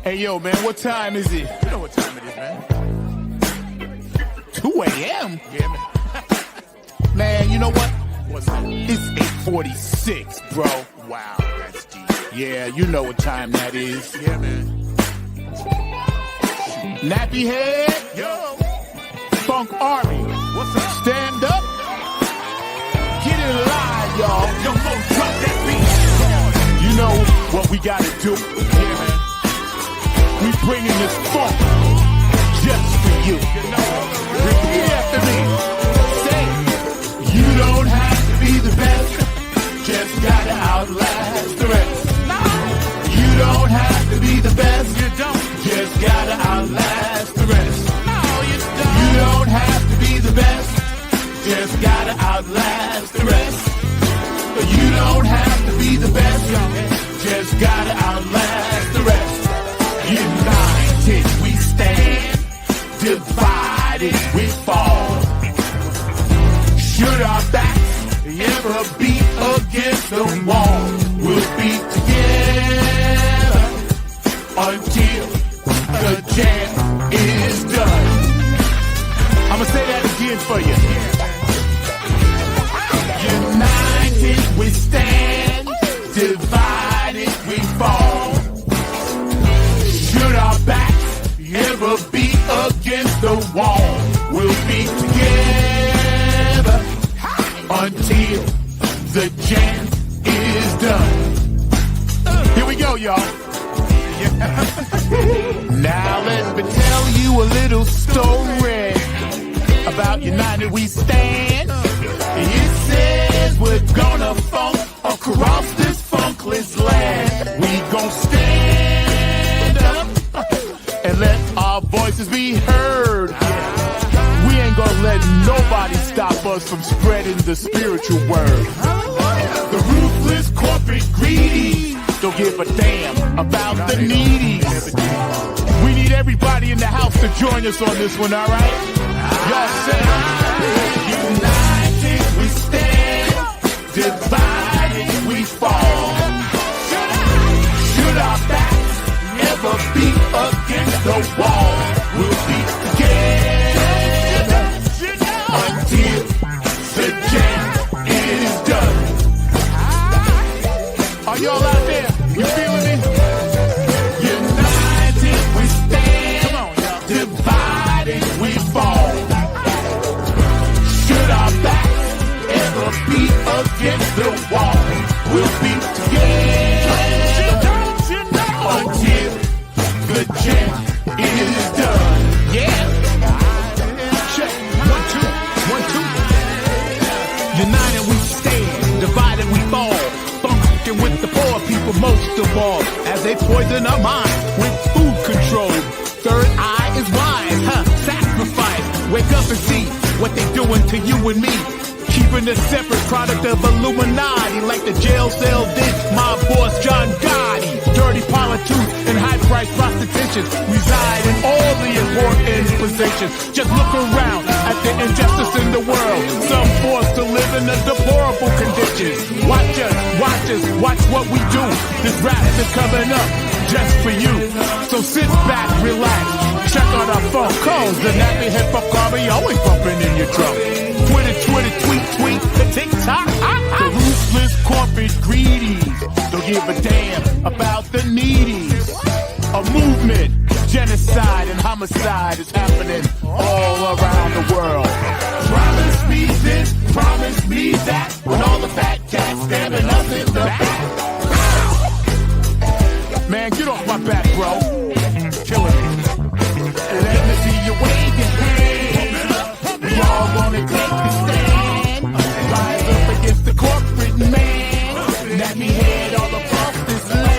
Hey, yo, man, what time is it? You know what time it is, man. 2 a.m.? Yeah, man. Man, you know what? What's that? It's 8:46, bro. Wow, that's deep. Yeah, you know what time that is. Yeah, man. Nappy head, Yo, Funk Army. what's up? Stand up. Get in line, y'all. Yo, folks, drop that beat. You know what we gotta do. Yeah, man. We bringing this funk just for you. You know, Repeat after me. Say, you don't have to be the best, just gotta outlast the rest. You don't have to be the best, you don't. just gotta outlast the rest. No, you don't. You don't have to be the best, just gotta outlast the rest. You don't have to be the best, just gotta outlast the rest. United we stand, divided we fall. Should our backs ever be against the wall, we'll be together until the jam is done. I'ma say that again for you. United we stand, divided we fall. Should our backs ever be against the wall, we'll be together until the jam is done. Here we go, y'all. Now let me tell you a little story about United We Stand. It says we're gonna funk across this funkless land. We gon' stand up and let our voices be heard. We ain't gonna let nobody stop us from spreading the spiritual word. The ruthless corporate greedy don't give a damn about the needies. We need everybody in the house to join us on this one, alright? Y'all say, united we stand, divided we fall. Should our backs ever be against the wall, we'll be together until the jam is done. Are y'all out there? You feeling me? United we stand. Come on, y'all. Divided we fall. Should our backs ever be against the wall, we'll be together until the jam is done. Yeah. Check. 1, 2, 1, 2. United we stand. Divided we fall. With the poor people most of all, as they poison our mind with food control. Third eye is wise, sacrifice. Wake up and see what they doing to you and me. Keeping a separate product of Illuminati, like the jail cell did my boss John Gotti. Dirty politics and high-priced prostitution reside in all the important positions. Just look around at the injustice in the world. Some forced to live in a deplorable conditions. Watch what we do. This rap is coming up just for you. So sit back, relax, check out our phone calls. The nappy hip hop army always bumping in your drum. Twitter, tweet, the TikTok. The ruthless corporate greedies don't give a damn about the needies. A movement, genocide and homicide is happening all around the world. Promise me this, promise me that, when all the fat cats stabbing us in the back. Man, get off my back, bro. Killing me. Let me see you wave your hands. We all wanna take the stand. Rise up against the corporate man. Let me head all across this land.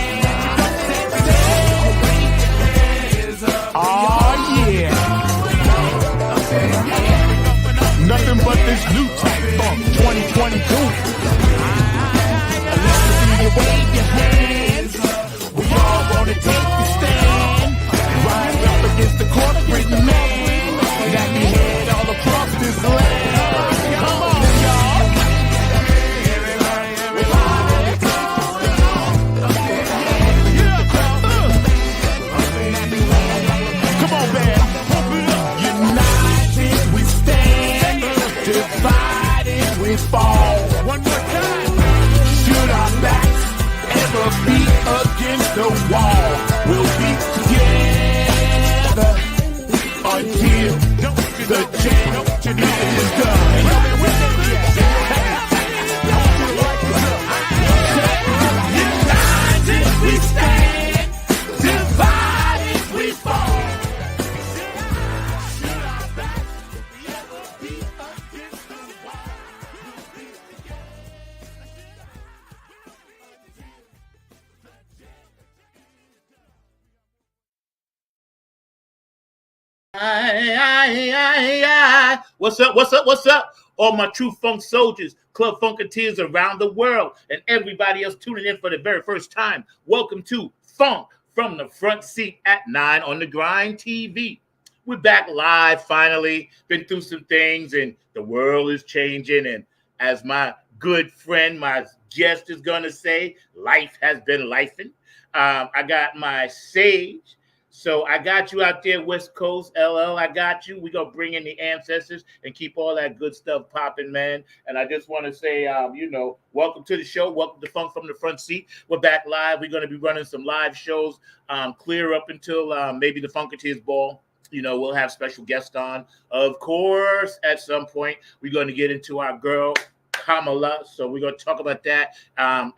Oh yeah. Nothing but this new type funk 2022. Let me see you wave your hands. We all wanna take the stand. Rise up against the corporate man. Let me head all across this land. Come on, y'all. we fall. One more time. Should our backs ever be against the wall, we'll be together until the change is done. United we stand, divided we fall. Should our backs ever be against the wall, we'll be together. What's up? What's up? What's up? All my true funk soldiers, club funketeers around the world, and everybody else tuning in for the very first time. Welcome to Funk from the Front Seat at 9 on the Grind TV. We're back live finally. Been through some things, and the world is changing. And as my good friend, my guest is gonna say, life has been lifing. I got my sage. So I got you out there, West Coast, LL. I got you. We're going to bring in the ancestors and keep all that good stuff popping, man. And I just want to say, welcome to the show. Welcome to Funk from the Front Seat. We're back live. We're going to be running some live shows clear up until maybe the Funketeers Ball. You know, we'll have special guests on. Of course, at some point, we're going to get into our girl, Kamala. So we're going to talk about that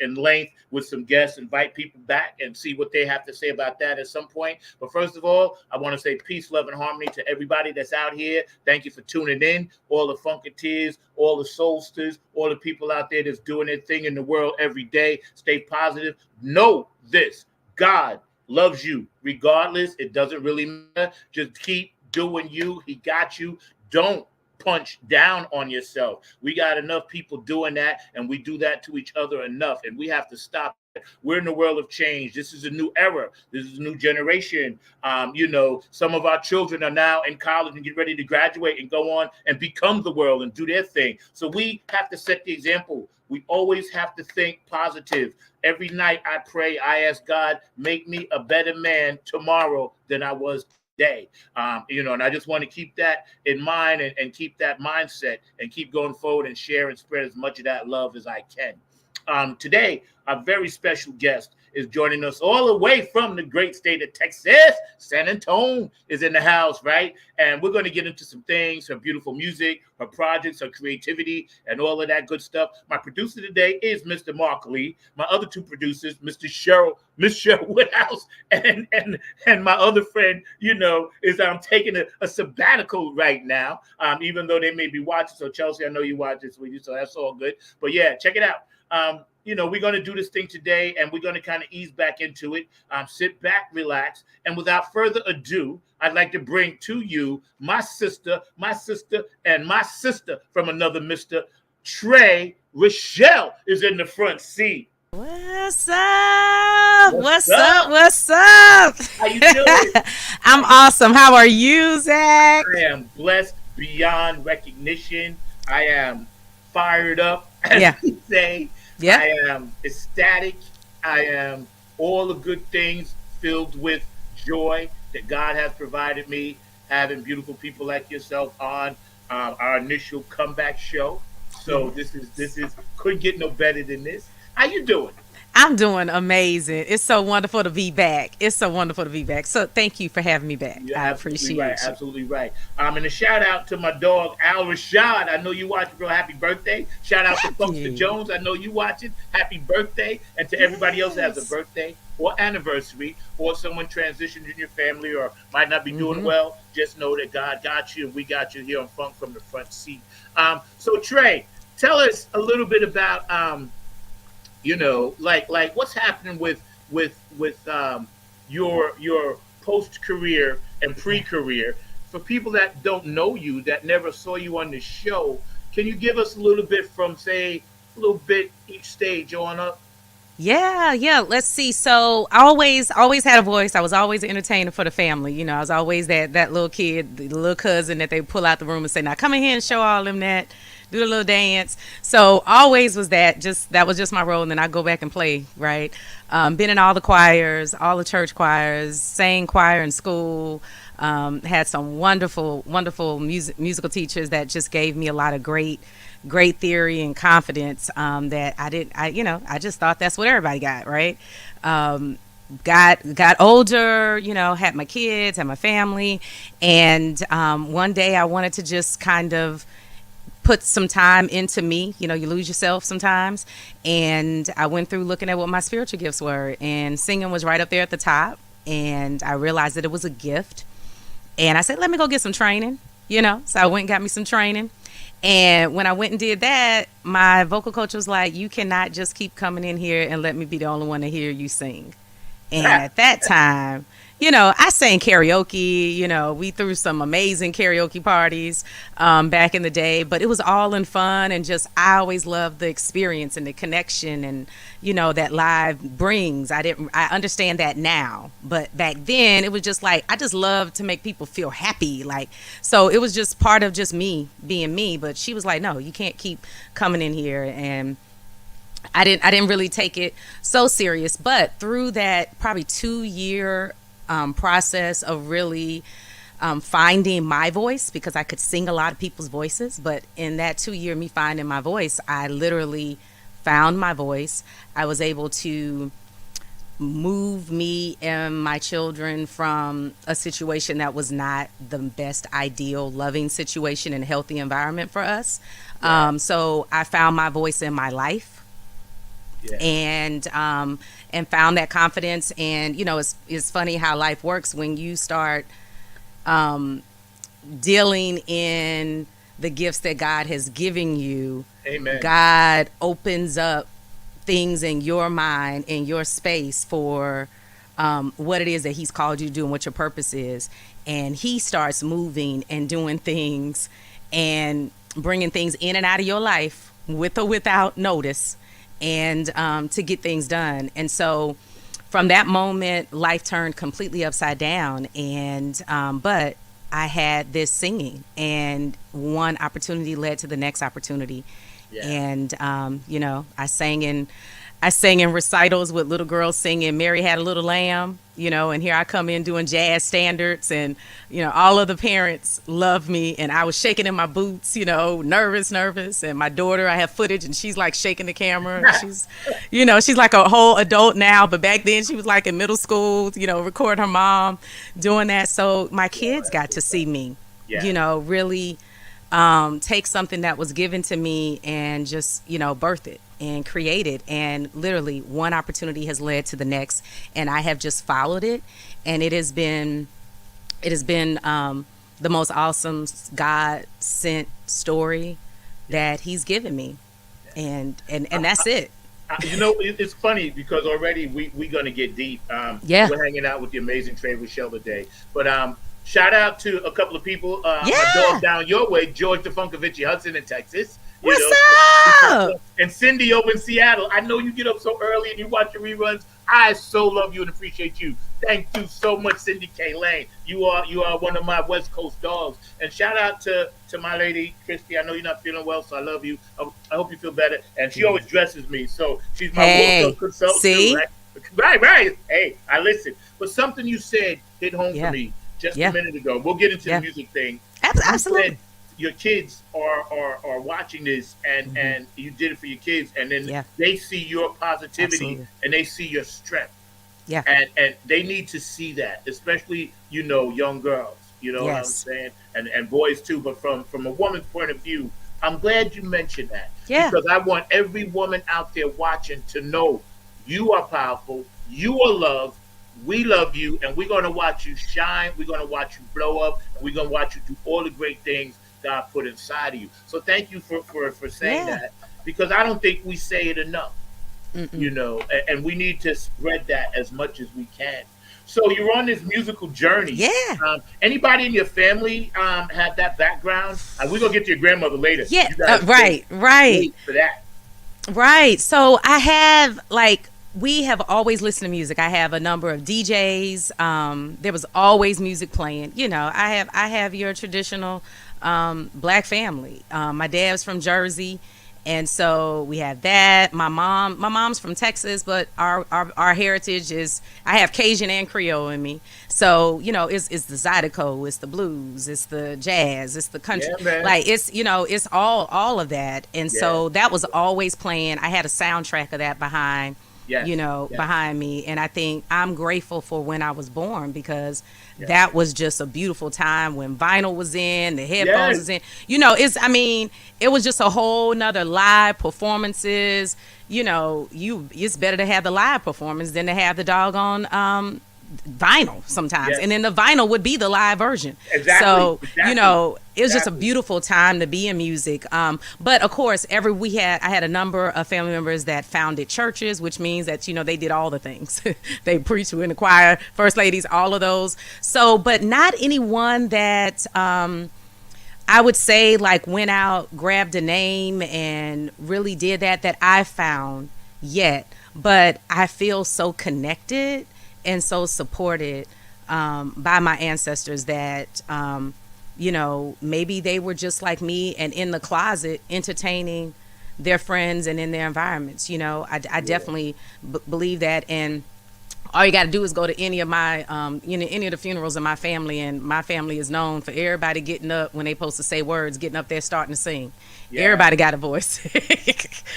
in length with some guests, invite people back and see what they have to say about that at some point. But first of all, I want to say peace, love, and harmony to everybody that's out here. Thank you for tuning in. All the Funketeers, all the Soulsters, all the people out there that's doing their thing in the world every day. Stay positive. Know this. God loves you regardless. It doesn't really matter. Just keep doing you. He got you. Don't punch down on yourself. We got enough people doing that, and we do that to each other enough, and we have to stop it. We're in the world of change. This is a new era. This is a new generation. Some of our children are now in college and get ready to graduate and go on and become the world and do their thing. So we have to set the example. We always have to think positive. Every night I pray, I ask God, make me a better man tomorrow than I was day. And I just want to keep that in mind and keep that mindset and keep going forward and share and spread as much of that love as I can. Today, a very special guest is joining us all the way from the great state of Texas. San Antonio is in the house, right? And we're going to get into some things, her beautiful music, her projects, her creativity, and all of that good stuff. My producer today is Mr. Mark Lee. My other two producers, Miss Cheryl Woodhouse, and my other friend, is taking a sabbatical right now, even though they may be watching. So Chelsea, I know you watch this with you, so that's all good. But yeah, check it out. We're going to do this thing today, and we're going to kind of ease back into it. Sit back, relax, and without further ado, I'd like to bring to you my sister, and my sister from another Mr. Trey. Rochelle is in the front seat. What's up? What's up? What's up? How you doing? I'm awesome. How are you, Zach? I am blessed beyond recognition. I am fired up, as you say. Yeah. I am ecstatic. I am all the good things filled with joy that God has provided me, having beautiful people like yourself on our initial comeback show. So this is couldn't get no better than this. How you doing? I'm doing amazing. It's so wonderful to be back. So thank you for having me back. You're I absolutely appreciate right. you. Absolutely right. And a shout out to my dog Al Rashad. I know you watching, bro. Happy birthday! Shout out to Funkster Jones. I know you watching. Happy birthday! And to everybody else that has a birthday or anniversary, or someone transitioned in your family or might not be doing well, just know that God got you and we got you here on Funk from the Front Seat. So Trey, tell us a little bit about like what's happening with your post career and pre career. For people that don't know you, that never saw you on the show, can you give us a little bit from, say, a little bit each stage on up? Yeah. Let's see. So I always had a voice. I was always an entertainer for the family. I was always that little kid, the little cousin that they pull out the room and say, now come in here and show all them that. Do a little dance. So always was that. That was just my role. And then I go back and play, right? Been in all the choirs, all the church choirs, sang choir in school. Had some wonderful musical teachers that just gave me a lot of great great theory and confidence that I didn't. I just thought that's what everybody got, right? Um, got older, had my kids, had my family, and one day I wanted to just kind of put some time into me. You lose yourself sometimes. And I went through looking at what my spiritual gifts were, and singing was right up there at the top. And I realized that it was a gift. And I said, let me go get some training, So I went and got me some training. And when I went and did that, my vocal coach was like, you cannot just keep coming in here and let me be the only one to hear you sing. And at that time, I sang karaoke. We threw some amazing karaoke parties back in the day, but it was all in fun, and just I always loved the experience and the connection, and that live brings. I understand that now, but back then it was just like I just loved to make people feel happy, so it was just part of just me being me. But she was like, no, you can't keep coming in here. And I didn't really take it so serious. But through that probably 2 year process of really finding my voice, because I could sing a lot of people's voices, but in that 2 year me finding my voice, I literally found my voice. I was able to move me and my children from a situation that was not the best ideal loving situation and healthy environment for us. So I found my voice in my life. Yeah. And found that confidence. And it's funny how life works when you start dealing in the gifts that God has given you. Amen. God opens up things in your mind, in your space, for what it is that he's called you to do and what your purpose is. And he starts moving and doing things and bringing things in and out of your life with or without notice, and to get things done. And so from that moment, life turned completely upside down. And but I had this singing, and one opportunity led to the next opportunity. Yeah. And I sang in recitals with little girls singing Mary Had a Little Lamb, and here I come in doing jazz standards, and all of the parents love me, and I was shaking in my boots, nervous, and my daughter, I have footage, and she's like shaking the camera. She's she's like a whole adult now, but back then she was like in middle school, record her mom doing that. So my kids got to see me, really take something that was given to me and just birth it and create it. And literally one opportunity has led to the next, and I have just followed it, and it has been the most awesome God sent story that he's given me, and that's it. It's funny because already we're gonna get deep. We're hanging out with the amazing Trey Rochelle today, but shout out to a couple of people. My dog down your way, George DeFunkovici Hudson in Texas. What's up? And Cindy over in Seattle. I know you get up so early and you watch your reruns. I so love you and appreciate you. Thank you so much, Cindy K. Lane. You are one of my West Coast dogs. And shout out to my lady, Christy. I know you're not feeling well, so I love you. I hope you feel better. And she always dresses me, so she's my wardrobe consultant. See? Right. Hey, I listen. But something you said hit home for me just a minute ago. We'll get into the music thing. Absolutely. Your kids are watching this, and you did it for your kids, and then they see your positivity and they see your strength. Yeah. And they need to see that, especially, young girls, what I'm saying? And boys too, but from a woman's point of view, I'm glad you mentioned that. Yeah. Because I want every woman out there watching to know you are powerful, you are loved, we love you, and we're going to watch you shine, we're going to watch you blow up, and we're going to watch you do all the great things God put inside of you. So thank you for saying that, because I don't think we say it enough. And we need to spread that as much as we can. So you're on this musical journey. Yeah. Anybody in your family had that background? We're gonna get to your grandmother later. Yeah. Right. For that. Right. So I have we have always listened to music. I have a number of DJs. There was always music playing. I have your traditional Black family. My dad's from Jersey, And so we have that. My mom's from Texas, but our heritage is, I have Cajun and Creole in me. So, it's the Zydeco, it's the blues, it's the jazz, it's the country. Yeah, man. Like, it's all of that. And Yeah. so that was always playing. I had a soundtrack of that behind, Yes. Yes. behind me. And I think I'm grateful for when I was born, because Yeah. that was just a beautiful time when vinyl was in, the headphones Yes. was in. It was just a whole nother live performances. It's better to have the live performance than to have the doggone vinyl sometimes. Yes. And then the vinyl would be the live version. Exactly. So, Exactly. it was just a Exactly. beautiful time to be in music. But of course, I had a number of family members that founded churches, which means that, they did all the things. They preached in the choir, first ladies, all of those. So, but not anyone that, I would say, like, went out, grabbed a name and really did that I found yet. But I feel so connected and so supported by my ancestors that, maybe they were just like me and in the closet entertaining their friends and in their environments. I definitely believe that. And all you got to do is go to any of my, any of the funerals in my family, and my family is known for everybody getting up when they supposed to say words, getting up there starting to sing. Yeah. Everybody got a voice.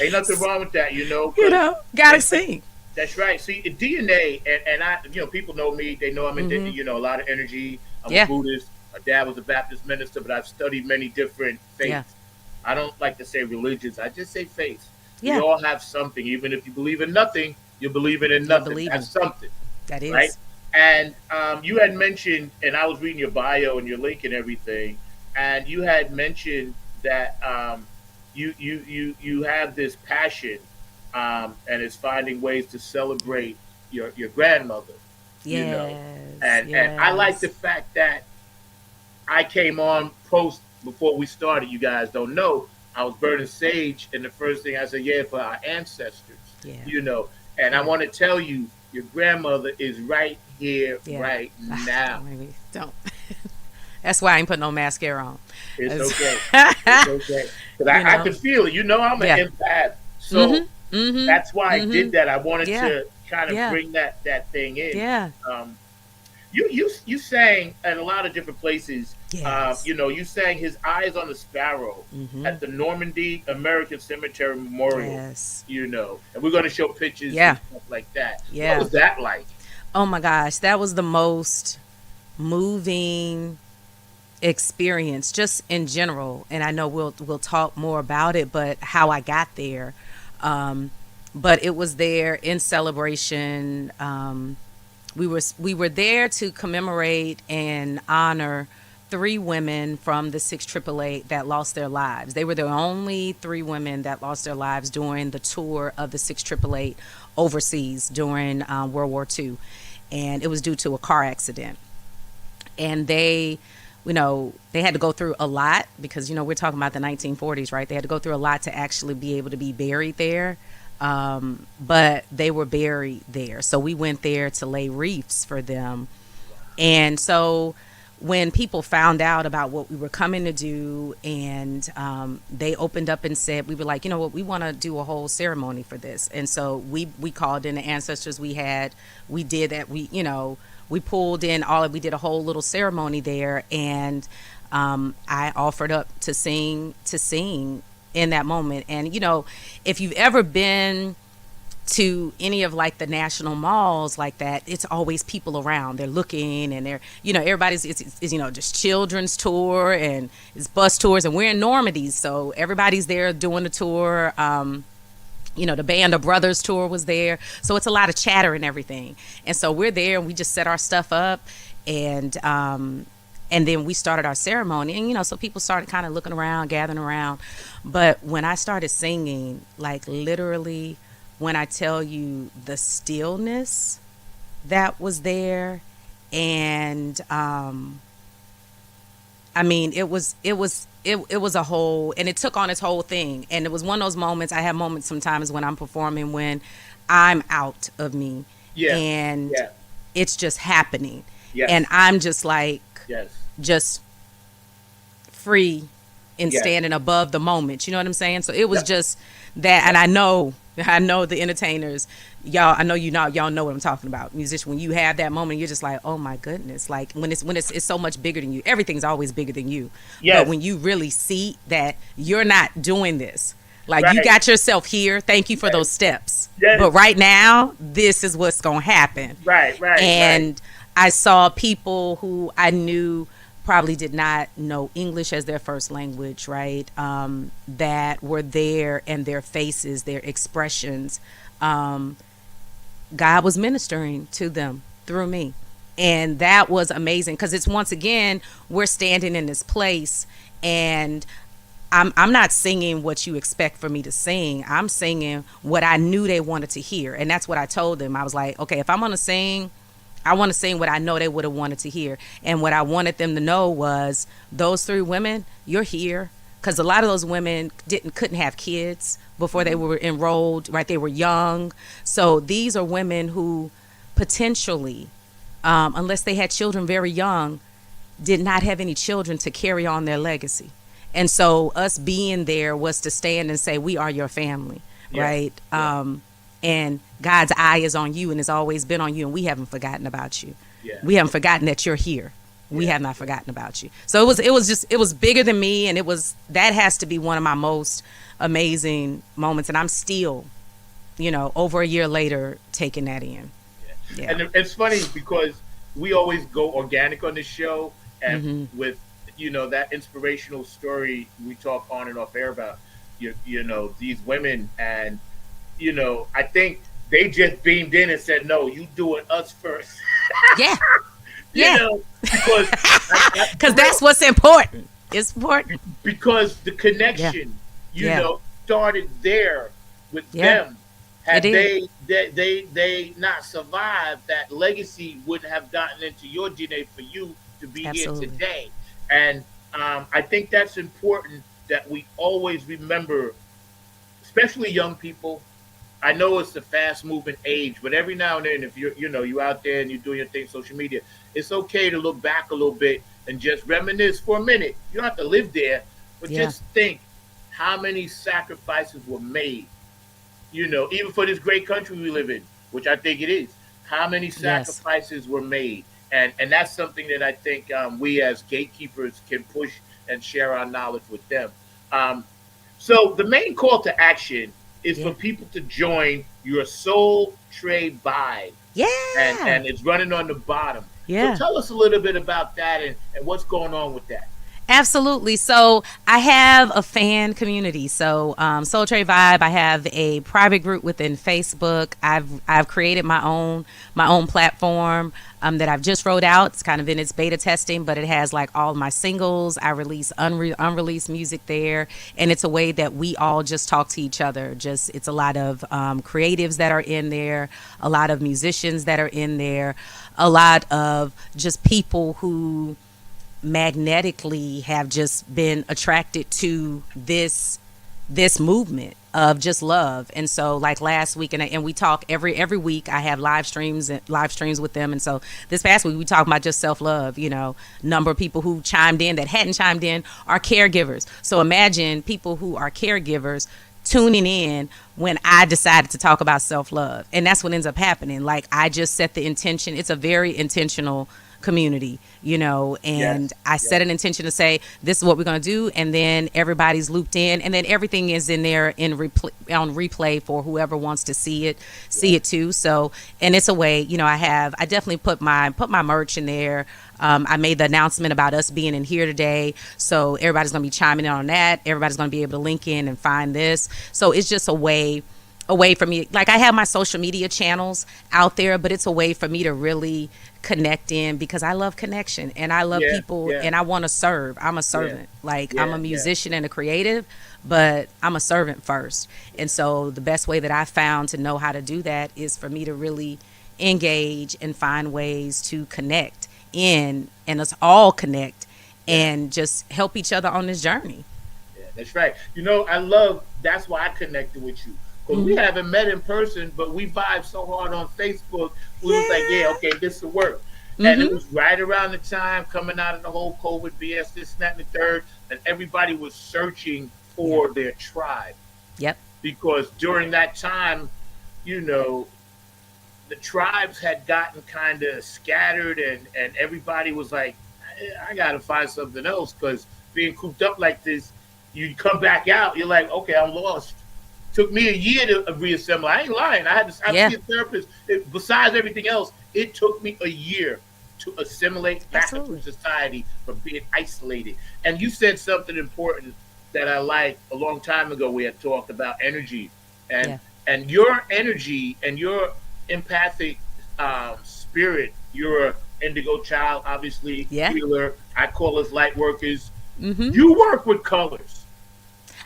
Ain't nothing wrong with that, 'cause Gotta sing. That's right. See, DNA, and I, people know me. They know I'm into, a lot of energy. I'm Yeah. a Buddhist. My dad was a Baptist minister, but I've studied many different faiths. Yeah. I don't like to say religions. I just say faiths. Yeah. We all have something. Even if you believe in nothing, you're believing in nothing. believing. That's something, That is. right? And you had mentioned, and I was reading your bio and your link and everything, and you had mentioned that you have this passion, and it's finding ways to celebrate your grandmother. Yes. And I like the fact that I came on post before we started. You guys don't know I was burning sage, and the first thing I said, yeah, for our ancestors. Yeah. And I want to tell you, your grandmother is right here, Yeah. right now. Maybe don't. That's why I ain't put no mascara on. It's okay. It's okay. Because I can feel it. I'm an Yeah. empath. So Mhm. that's why I did that. I wanted Yeah. to kind of Yeah. bring that thing in. Yeah. You sang at a lot of different places. Yes. You sang "His Eyes on the Sparrow" at the Normandy American Cemetery Memorial. Yes. And we're going to show pictures Yeah. and stuff like that. Yeah. What was that like? Oh my gosh, that was the most moving experience just in general. And I know we'll talk more about it, but how I got there. But it was there in celebration. We were there to commemorate and honor 3 women from the 688 that lost their lives. They were the only 3 women that lost their lives during the tour of the 688 overseas during World War II. And it was due to a car accident. And they had to go through a lot because, we're talking about the 1940s, right? They had to go through a lot to actually be able to be buried there. But they were buried there. So we went there to lay wreaths for them. And so when people found out about what we were coming to do, and they opened up and said, we were like, we want to do a whole ceremony for this. And so we called in the ancestors we did that. We pulled in we did a whole little ceremony there. And I offered up to sing in that moment. And, if you've ever been to any of like the national malls like that, it's always people around. They're looking, and they're, everybody's, it's just children's tour and it's bus tours, and we're in Normandy. So everybody's there doing the tour. The Band of Brothers tour was there. So it's a lot of chatter and everything. And so we're there and we just set our stuff up, and then we started our ceremony, and so people started kind of looking around, gathering around. But when I started singing, like literally, when I tell you the stillness that was there, and it was a whole, and it took on its whole thing. And it was one of those moments. I have moments sometimes when I'm performing when I'm out of me, and it's just happening, and I'm just like, yes, just free and Yes. standing above the moment. You know what I'm saying? So it was Yep. just that, and I know the entertainers, y'all. I know y'all know what I'm talking about. Musician, when you have that moment, you're just like, oh my goodness. Like when it's so much bigger than you. Everything's always bigger than you. But Yes. when you really see that you're not doing this, like you Right. got yourself here. Thank you for Yes. those steps. Yes. But right now, this is what's gonna happen. Right. Right. Right. And I saw people who I knew probably did not know English as their first language, right? That were there, and their faces, their expressions. Um, God was ministering to them through me. And that was amazing because it's once again, we're standing in this place, and I'm not singing what you expect for me to sing. I'm singing what I knew they wanted to hear. And that's what I told them. I was like, okay, if I'm going to sing, I want to sing what I know they would have wanted to hear. And what I wanted them to know was those three women, you're here. Because a lot of those women couldn't have kids before they were enrolled, right? They were young. So these are women who potentially, unless they had children very young, did not have any children to carry on their legacy. And so us being there was to stand and say, we are your family, Yeah. right? Yeah. And God's eye is on you and has always been on you, and we haven't forgotten about you. Yeah. We haven't forgotten that you're here. We Yeah. have not forgotten about you. So it was bigger than me, and that has to be one of my most amazing moments, and I'm still, over a year later taking that in. Yeah. And it's funny because we always go organic on this show, and with that inspirational story we talk on and off air about these women, and I think they just beamed in and said, no, you do it us first. Yeah. you Yeah. know because Because that's what's important. It's important. because the connection Yeah. started there with Yeah. them. Had It did. they not survived, that legacy wouldn't have gotten into your DNA for you to be Absolutely. here today. And I think that's important, that we always remember, especially young people. I know it's a fast moving age, but every now and then, if you out there and you're doing your thing, social media, it's okay to look back a little bit and just reminisce for a minute. You don't have to live there, but Yeah. just think how many sacrifices were made. Even for this great country we live in, which I think it is. How many Yes. sacrifices were made, and that's something that I think we as gatekeepers can push and share our knowledge with them. So the main call to action is Yeah. for people to join your Soul Trade Vibe, Yeah. and it's running on the bottom. Yeah. So tell us a little bit about that, and what's going on with that. Absolutely. So I have a fan community. So Soul Trade Vibe. I have a private group within Facebook. I've created my own platform that I've just rolled out. It's kind of in its beta testing, but it has like all my singles. I release unreleased music there, and it's a way that we all just talk to each other. It's a lot of creatives that are in there, a lot of musicians that are in there, a lot of just people who magnetically have just been attracted to this movement of just love. And so like last week, and we talk every week. I have live streams with them. And so this past week we talked about just self-love. Number of people who chimed in that hadn't chimed in are caregivers. So imagine people who are caregivers tuning in when I decided to talk about self-love. And that's what ends up happening. Like I just set the intention. It's a very intentional community, and Yes. I set an intention to say this is what we're going to do, and then everybody's looped in, and then everything is in there on replay for whoever wants to see it too. So, and it's a way, I definitely put my merch in there. I made the announcement about us being in here today, so everybody's going to be chiming in on that. Everybody's going to be able to link in and find this. So it's just a way for me. Like I have my social media channels out there, but it's a way for me to really connect in, because I love connection and I love people, and I want to serve. I'm a servant. Like I'm a musician and a creative, but I'm a servant first. And so the best way that I found to know how to do that is for me to really engage and find ways to connect in, and us all connect and just help each other on this journey. Yeah, that's right. I love, that's why I connected with you. Because we haven't met in person, but we vibe so hard on Facebook. We was like, yeah, okay, this will work. And it Mm-hmm. was right around the time coming out of the whole COVID BS, this, and that, and the third, and everybody was searching Yeah. for their tribe Yep. because during that time, you know, the tribes had gotten kind of scattered, and everybody was like, I gotta find something else because being cooped up like this, you come back out, you're like, okay, I'm lost. Took me a year to reassemble. I ain't lying. I Yeah. see a therapist. Besides everything else, it took me a year to assimilate back into Absolutely. society from being isolated. And you said something important that I like a long time ago. We had talked about energy, and Yeah. and your energy and your empathic spirit. You're a indigo child, obviously Yeah. healer. I call us light workers. Mm-hmm. You work with colors.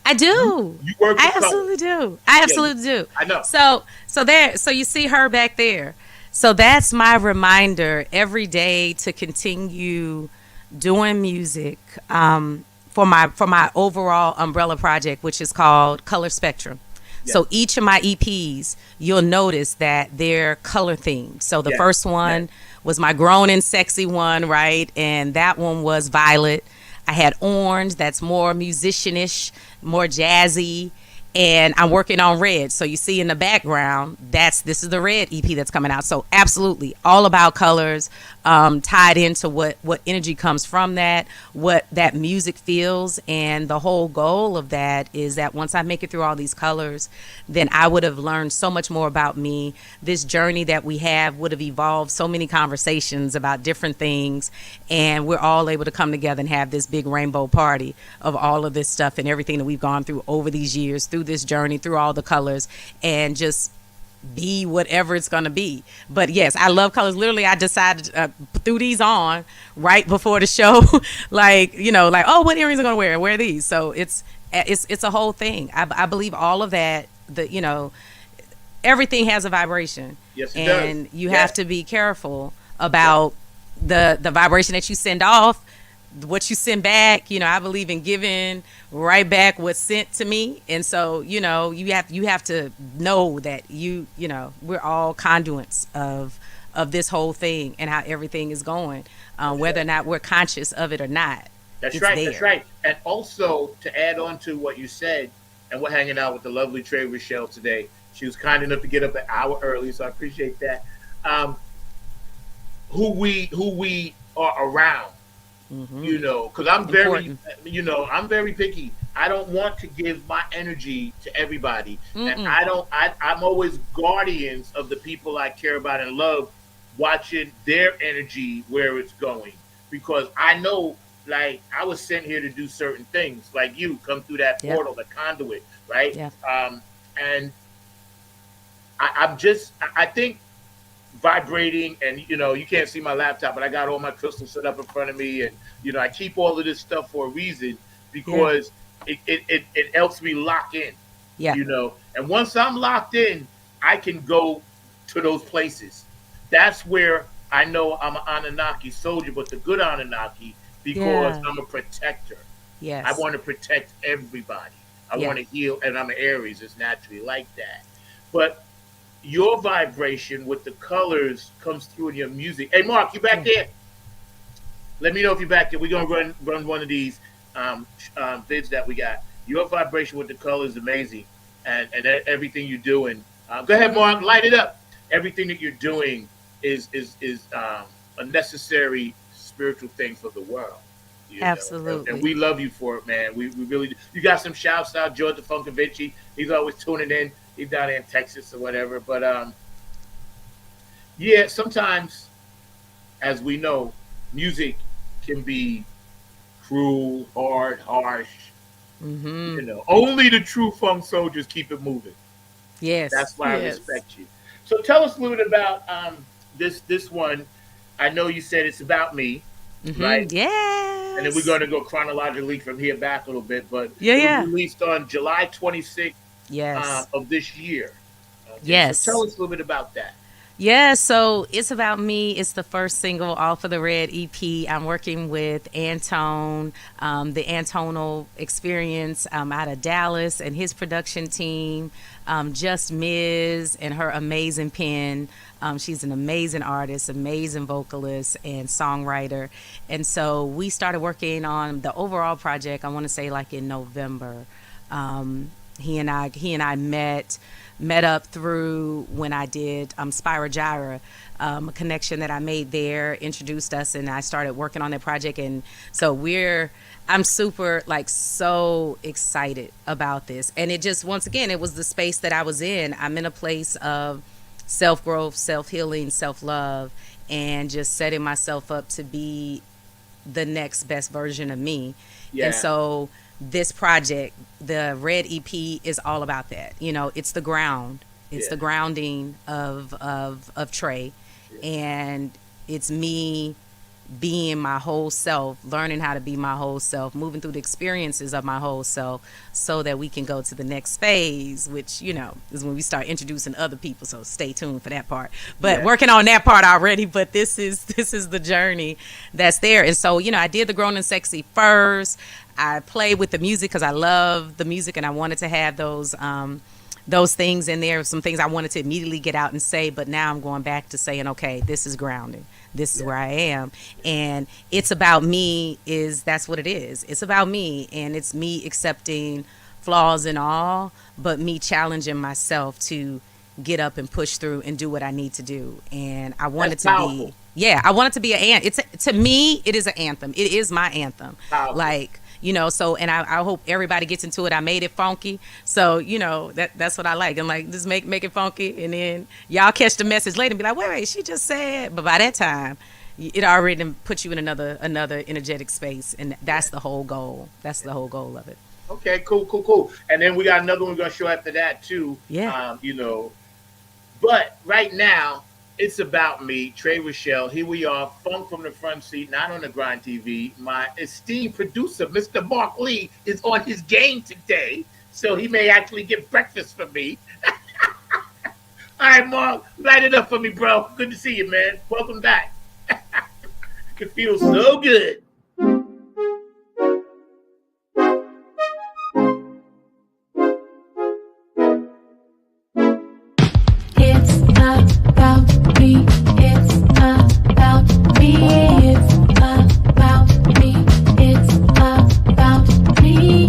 I You do. you work I with colors. absolutely do. I Yeah, absolutely do. I know. So you see her back there. So that's my reminder every day to continue doing music for my overall umbrella project, which is called Color Spectrum. Yes, So each of my EPs, you'll notice that they're color themed. So the yes, first yes. one was my grown and sexy one, right? And that one was violet. I had orange, that's more musicianish, more jazzy, and I'm working on red. So you see in the background, this is the red EP that's coming out. So absolutely, all about colors, tied into what energy comes from that, what that music feels, and the whole goal of that is that once I make it through all these colors, then I would have learned so much more about me. This journey that we have would have evolved so many conversations about different things, and we're all able to come together and have this big rainbow party of all of this stuff and everything that we've gone through over these years, through this journey, through all the colors, and just be whatever it's going to be. But yes, I love colors. Literally, I decided threw these on right before the show, like, like, oh, what earrings am I going to wear? Wear these. So it's a whole thing. I believe all of that. Everything has a vibration, Yes, it does. and you have Yes, to be careful yes. about the vibration that you send off, what you send back. I believe in giving right back what's sent to me, and so you have to know that we're all conduits of this whole thing and how everything is going, That's whether or right. not we're conscious of it or not. That's It's right. That's there. right. And also to add on to what you said, and we're hanging out with the lovely Trey Rochelle today. She was kind enough to get up an hour early, so I appreciate that. Um, who we are around, Hmm. because I'm very, Important. I'm very picky. I don't want to give my energy to everybody, and Mm-mm. I don't. I'm always guardians of the people I care about and love, watching their energy where it's going because I know. Like I was sent here to do certain things, like you come through that Yep. portal, the conduit, right? Yeah. And I think vibrating, and you can't see my laptop, but I got all my crystals set up in front of me, and I keep all of this stuff for a reason Yeah. because it helps me lock in, Yeah. and once I'm locked in, I can go to those places. That's where I know I'm an Anunnaki soldier, but the good Anunnaki because Yeah. I'm a protector. I Yes. want to protect everybody. I Yeah. want to heal, and I'm an Aries. It's naturally like that. But your vibration with the colors comes through in your music. Hey, Mark, you back Yeah. there? Let me know if you're back there. We're gonna run one of these vids that we got. Your vibration with the colors is amazing, and everything you're doing. Go ahead, Mark. Light it up. Everything that you're doing is a necessary spiritual thing for the world. And Absolutely. we love you for it, man. We really do. You got some shouts out, Georgia Funkovici. He's always tuning in. He's down there in Texas or whatever. But yeah, sometimes, as we know, music can be cruel, hard, harsh. Hmm. Only the true funk soldiers keep it moving. Yes. That's why I Yes. respect you. So tell us a little bit about this one. I know you said it's about me, Hmm. right? And then we're Yes. going to go chronologically from here back a little bit. But Yeah. it was Yeah. released on July 26th Yes. of this year. Okay, so tell Yes. us a little bit about that. Yeah, so It's About Me. It's the first single off of the Red EP. I'm working with Antone, the Antonal Experience out of Dallas, and his production team, Just Miz and her amazing pen. She's an amazing artist, amazing vocalist, and songwriter. And so we started working on the overall project, I want to say like in November. He and I met up through when I did Spira Gyra, a connection that I made there, introduced us, and I started working on that project. And so I'm super, like, so excited about this. And it just, once again, it was the space that I was in. I'm in a place of self growth, self healing, self love, and just setting myself up to be the next best version of me. Yeah. And so this project, the Red EP, is all about that. It's the ground. It's Yeah. the grounding of Trey. And it's me being my whole self, learning how to be my whole self, moving through the experiences of my whole self so that we can go to the next phase, which, is when we start introducing other people. So stay tuned for that part. But Yeah. working on that part already, but this is the journey that's there. And so, I did the Grown and Sexy first. I played with the music because I love the music and I wanted to have those things in there, some things I wanted to immediately get out and say, but now I'm going back to saying, okay, this is grounding. This is where I am. And It's About Me that's what it is. It's about me, and it's me accepting flaws and all, but me challenging myself to get up and push through and do what I need to do. And I want That's it to powerful. be, I want it to be to me, it is an anthem. It is my anthem. Powerful. Like, so, and I hope everybody gets into it. I made it funky. So, that's what I like. And like, just make it funky. And then y'all catch the message later and be like, wait, she just said, but by that time, it already done put you in another energetic space. And that's the whole goal. That's the whole goal of it. Okay, cool. And then we got another one we're gonna show after that too. Yeah. But right now, it's about me, Trey Rochelle. Here we are, Funk from the Front Seat, not on the Grind TV. My esteemed producer, Mr. Mark Lee, is on his game today, so he may actually get breakfast for me. All right, Mark, light it up for me, bro. Good to see you, man. Welcome back. It feels so good. It's about me. It's about me. It's about me. It's about me.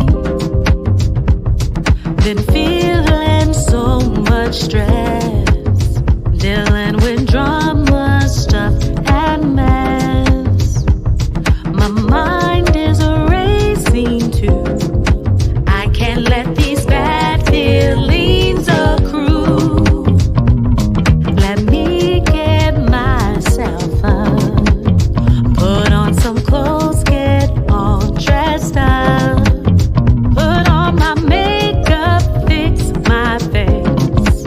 Been feeling so much stress, dealing with drama, stuff, and mess. My mind is racing too. I can't let these bad feelings accrue. Let me get myself up, put on some clothes, get all dressed up, put on my makeup, fix my face,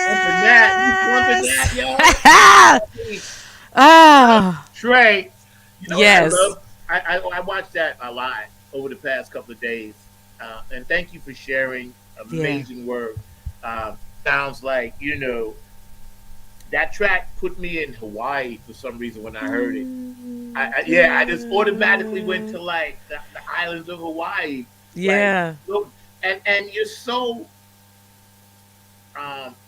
Pumping that. You pumping Yes. that, yo? Hey, Oh, Trey, you know what I yes. love? I watched that a lot over the past couple of days. And thank you for sharing. Yeah. Amazing work. Sounds like, that track put me in Hawaii for some reason when I heard it. Yeah, I just automatically went to like the islands of Hawaii. Like, Yeah. look, and you're so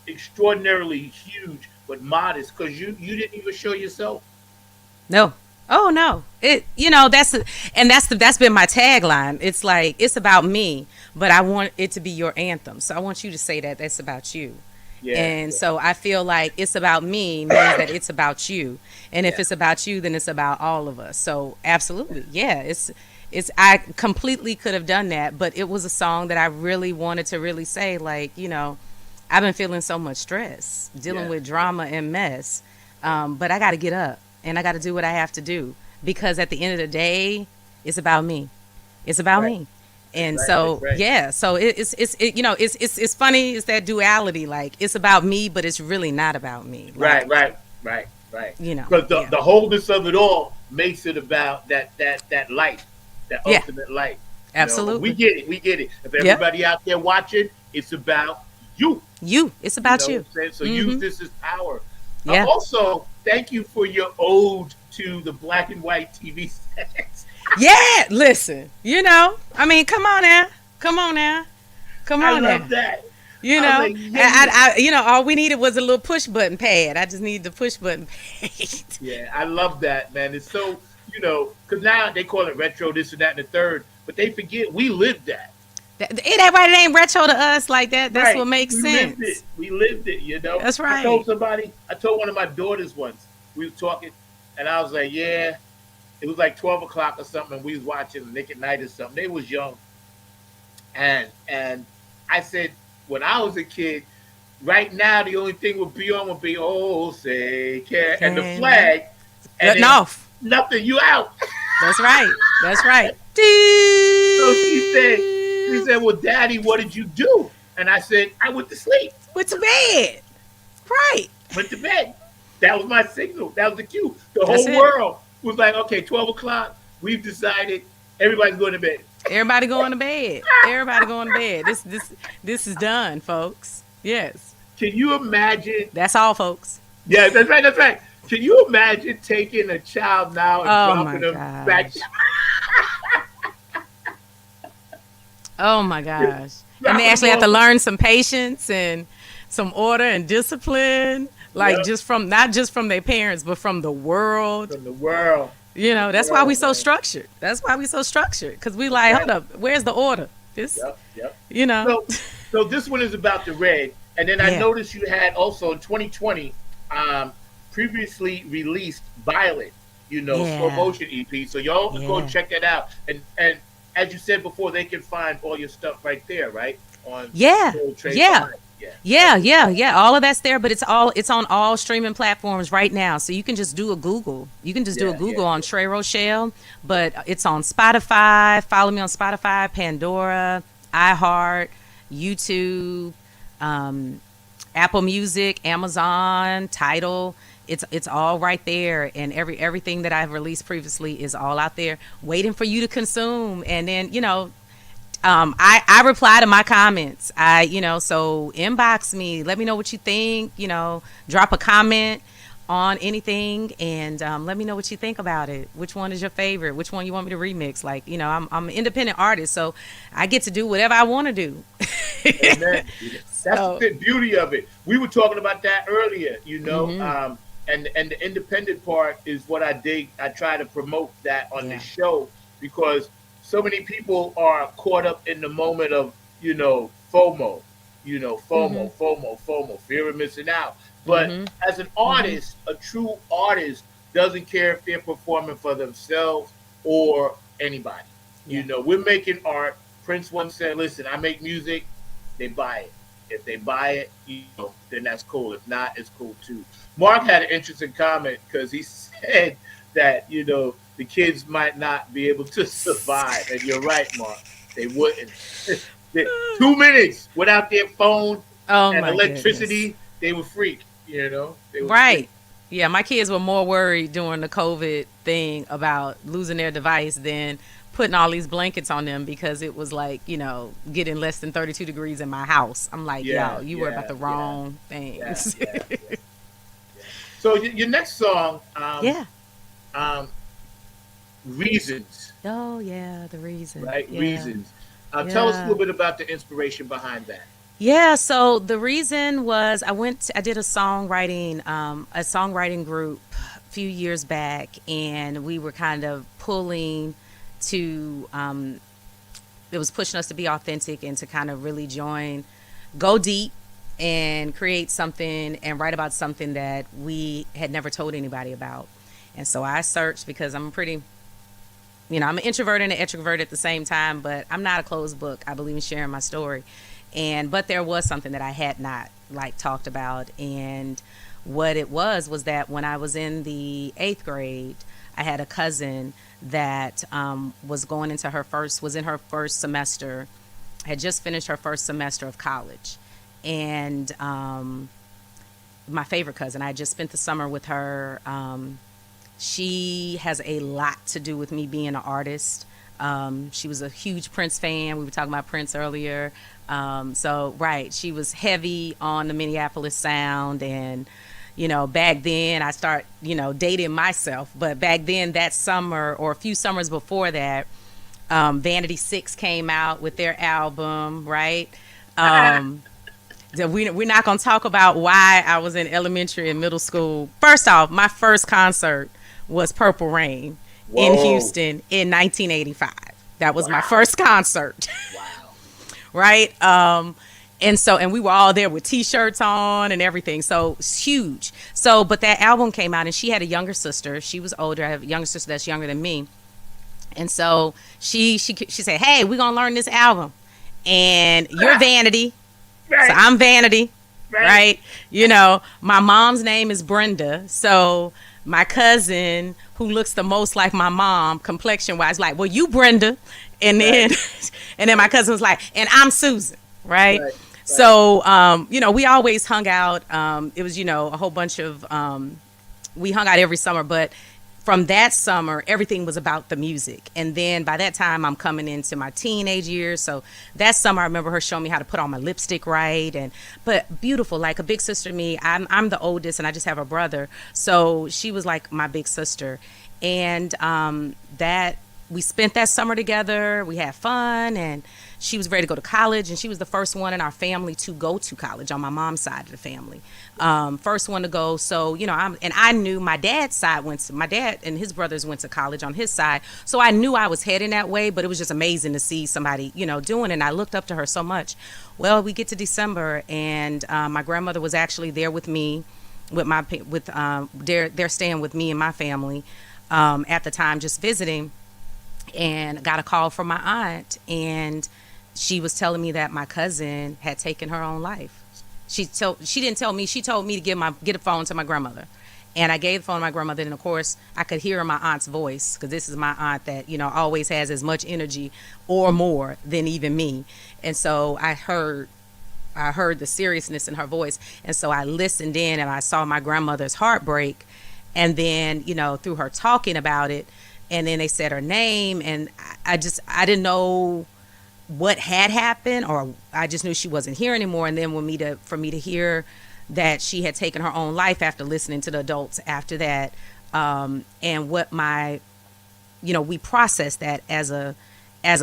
extraordinarily huge but modest because you didn't even show yourself. No. Oh no. That's been my tagline. It's like it's about me, but I want it to be your anthem. So I want you to say that that's about you. Yeah, And yeah, so I feel like it's about me means that it's about you. And if yeah, it's about you, then it's about all of us. So absolutely. Yeah, it's I completely could have done that, but it was a song that I really wanted to really say like, I've been feeling so much stress, dealing yeah, with yeah, drama and mess. yeah. But I got to get up and I got to do what I have to do because at the end of the day, it's about me. It's about Right. me. That's And right. That's so right. yeah, so it's funny. It's that duality. Like it's about me, but it's really not about me. Right, Like right, right, right. Because the, yeah, the wholeness of it all makes it about that light, that yeah, ultimate light. We absolutely. get it. We get it. If Yep, everybody out there watching, it's about you. you. It's You about know what you. I'm saying? So use Mm-hmm. this as power. Yeah, Also, thank you for your ode to the black and white TV sets. yeah. Listen, I mean, come on now, come on now, come I on now. love that. You I was know, like, yeah, all we needed was a little push button pad. I just needed the push button pad. yeah, I love that, man. It's so, because now they call it retro, this and that, and the third, but they forget we lived that. That right, it ain't retro to us like that. That's Right. what makes We lived it. sense. We lived it. That's right. I told one of my daughters once, we was talking, and I was like, yeah, it was like 12 o'clock or something, and we was watching Nick at Night or something. They was young. And I said, when I was a kid, right now the only thing would be, oh, say, care, and the Came back. flag, and Cutting then off. nothing, you out. That's right. That's right. So she said, well, Daddy, what did you do? And I said, I went to sleep, Went to bed. Right. went to bed. That was my signal. That was the cue. The That's whole it. world was like, okay, 12 o'clock, we've decided everybody's going to bed. Everybody going to bed. Everybody going to bed. This is done, folks. Yes. Can you imagine? That's all, folks. Yeah, that's right, that's right. Can you imagine taking a child now and Oh my dropping them back, gosh. Oh my gosh. And they dropping actually them have to off? learn some patience and some order and discipline, like Yep, just from not just from their parents, but from the world. from the world. That's why we so Man. structured. That's why we so structured. Cause we That's like, hold right. up, where's the order? This, Yep, yep. you know, So, so this one is about the red, and then I yeah, noticed you had also in 2020, um, previously released Violet, slow yeah, motion EP. So y'all can go yeah, check that out. And as you said before, they can find all your stuff right there, right on yeah, Soul Trade yeah. Vine. Yeah, Yeah, yeah, yeah. All of that's there, but it's on all streaming platforms right now. So you can just do a Google. You can just do a yeah, yeah, Google on Trey Rochelle, but it's on Spotify. Follow me on Spotify, Pandora, iHeart, YouTube, um, Apple Music, Amazon, Tidal. It's all right there, and everything that I've released previously is all out there, waiting for you to consume. And then I reply to my comments. So inbox me. Let me know what you think. Drop a comment on anything, and let me know what you think about it. Which one is your favorite? Which one you want me to remix? Like, I'm an independent artist, so I get to do whatever I want to do. amen. That's the So, good beauty of it. We were talking about that earlier, hmm and the independent part is what I dig. I try to promote that on the yeah, show because so many people are caught up in the moment of FOMO, hmm FOMO, fear of missing out. But hmm as an hmm artist, a true artist doesn't care if they're performing for themselves or anybody. yeah, We're making art. Prince once said, "Listen, I make music. They buy it. If they buy it, then that's cool. If not, it's cool too." Mark had an interesting comment because he said that the kids might not be able to survive, and you're right, Mark. They wouldn't. 2 minutes without their phone, Oh And my goodness. electricity, they were freak. You know, they were freak. Right. Yeah, my kids were more worried during the COVID thing about losing their device than putting all these blankets on them because it was like, getting less than 32 degrees in my house. I'm like, Yeah, yo, you worry about yeah, the yeah, wrong yeah, things. yeah, yeah, yeah. So your next song, Yeah. um, "Reasons," Oh, yeah, the reason. right? Yeah. "Reasons." Tell us a Yeah. little bit about the inspiration behind that. Yeah, so the reason was I did a songwriting group a few years back, and we were kind of pulling to it was pushing us to be authentic and to kind of really go deep and create something and write about something that we had never told anybody about. And so I searched because I'm an introvert and an extrovert at the same time, but I'm not a closed book. I believe in sharing my story. But there was something that I had not like talked about. And what it was that when I was in the 8th grade, I had a cousin that was in her first semester, had just finished her first semester of college. And my favorite cousin, I had just spent the summer with her. She has a lot to do with me being an artist. She was a huge Prince fan. We were talking about Prince earlier. Right, she was heavy on the Minneapolis sound. And, back then I dating myself. But back then, that summer or a few summers before that, Vanity Six came out with their album, right? Um, we're not going to talk about why I was in elementary and middle school. First off, my first concert was Purple Rain in Whoa! Houston in 1985. That was my Wow! first concert, Wow! right? And we were all there with T-shirts on and everything. So it's huge. So, but that album came out, and she had a younger sister. She was older. I have a younger sister that's younger than me. And so she said, "Hey, we're gonna learn this album, and you're Vanity, so Right, I'm Vanity, right, right? My mom's name is Brenda, so my cousin who looks the most like my mom complexion wise, like, well, you Brenda, and right, then and then my cousin was like, and I'm Susan, right? right, right. So we always hung out. It was a whole bunch of we hung out every summer, but from that summer, everything was about the music. And then by that time, I'm coming into my teenage years. So that summer, I remember her showing me how to put on my lipstick right. But beautiful, like a big sister to me. I'm the oldest, and I just have a brother. So she was like my big sister. And that we spent that summer together. We had fun, and she was ready to go to college, and she was the first one in our family to go to college on my mom's side of the family. First one to go. So I knew my dad and his brothers went to college on his side, so I knew I was heading that way. But it was just amazing to see somebody doing it. And I looked up to her so much. Well, we get to December, and my grandmother was actually there with me, they're staying with me and my family at the time, just visiting, and got a call from my aunt, and she was telling me that my cousin had taken her own life. She didn't tell me. She told me to get a phone to my grandmother, and I gave the phone to my grandmother. And of course, I could hear my aunt's voice, because this is my aunt that always has as much energy or more than even me. And so I heard the seriousness in her voice, and so I listened in, and I saw my grandmother's heartbreak. And then through her talking about it, and then they said her name, and I didn't know what had happened, or I just knew she wasn't here anymore. And then for me to hear that she had taken her own life after listening to the adults after that, and what we processed that as a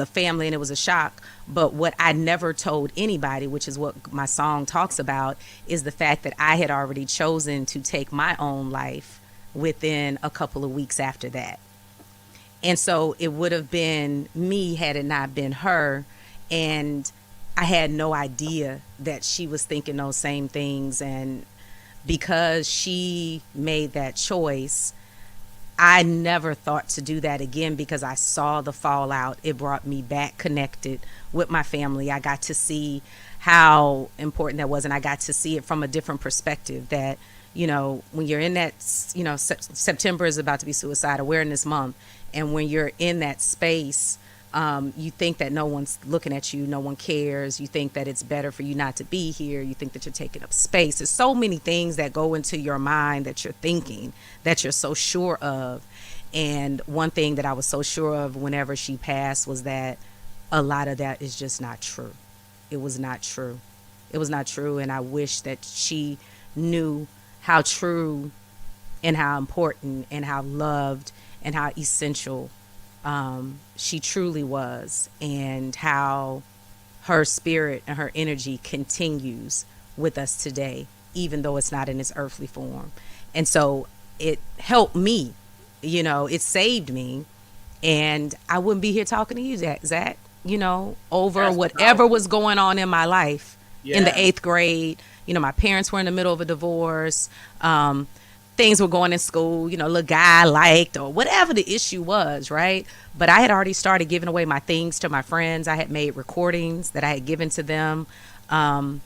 family, and it was a shock. But what I never told anybody, which is what my song talks about, is the fact that I had already chosen to take my own life within a couple of weeks after that. And so it would have been me had it not been her. And I had no idea that she was thinking those same things. And because she made that choice, I never thought to do that again, because I saw the fallout. It brought me back connected with my family. I got to see how important that was, and I got to see it from a different perspective, that when you're in that, September is about to be Suicide Awareness Month, and when you're in that space You think that no one's looking at you, no one cares. You think that it's better for you not to be here. You think that you're taking up space. There's so many things that go into your mind that you're thinking, that you're so sure of. And one thing that I was so sure of whenever she passed was that a lot of that is just not true. It was not true. It was not true. And I wish that she knew how true and how important and how loved and how essential she truly was, and how her spirit and her energy continues with us today, even though it's not in its earthly form. And so it helped me, it saved me, and I wouldn't be here talking to you, Zach, over That's whatever powerful. was going on in my life in the Yeah. 8th grade. My parents were in the middle of a divorce. Things were going in school, little guy I liked or whatever the issue was, right? But I had already started giving away my things to my friends. I had made recordings that I had given to them. And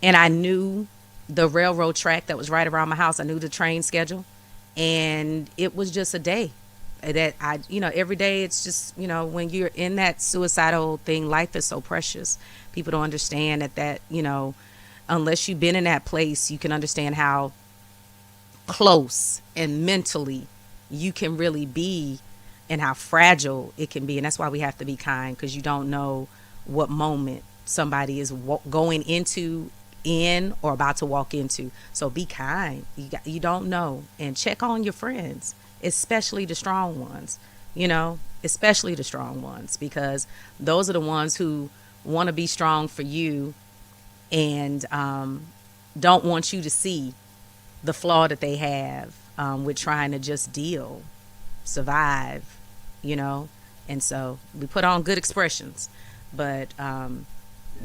I knew the railroad track that was right around my house. I knew the train schedule. And it was just a day that every day it's just, when you're in that suicidal thing, life is so precious. People don't understand that, unless you've been in that place, you can understand how close and mentally you can really be and how fragile it can be. And that's why we have to be kind, because you don't know what moment somebody is going into, in, or about to walk into. So be kind. You don't know. And check on your friends, especially the strong ones, especially the strong ones, because those are the ones who want to be strong for you and don't want you to see the flaw that they have with trying to just survive, and so we put on good expressions, but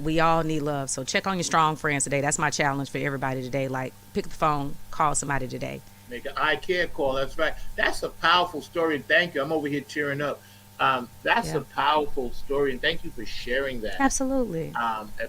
we all need love. So check on your strong friends today. That's my challenge for everybody today. Like, pick up the phone, call somebody today. Make an I care call. That's right. That's a powerful story. Thank you. I'm over here cheering up. That's Yeah. a powerful story, and thank you for sharing that. Absolutely.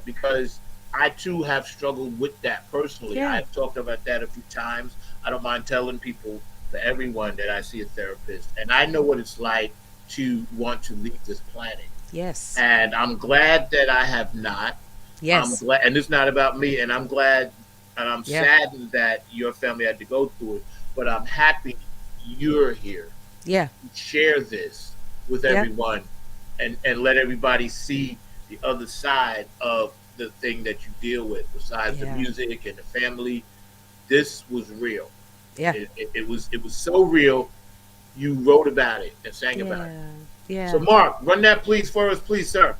Because I too have struggled with that personally. Yeah. I've talked about that a few times. I don't mind telling people, for everyone, that I see a therapist, and I know what it's like to want to leave this planet. Yes. And I'm glad that I have not. Yes. I'm glad, and it's not about me. And I'm glad, and I'm Yeah. saddened that your family had to go through it. But I'm happy you're here. Yeah. Share this with Yeah. everyone, and let everybody see the other side of the thing that you deal with, besides the Yeah. music and the family. This was real. Yeah. It was so real. You wrote about it and sang about it. Yeah. So Mark, run that please for us, please, sir.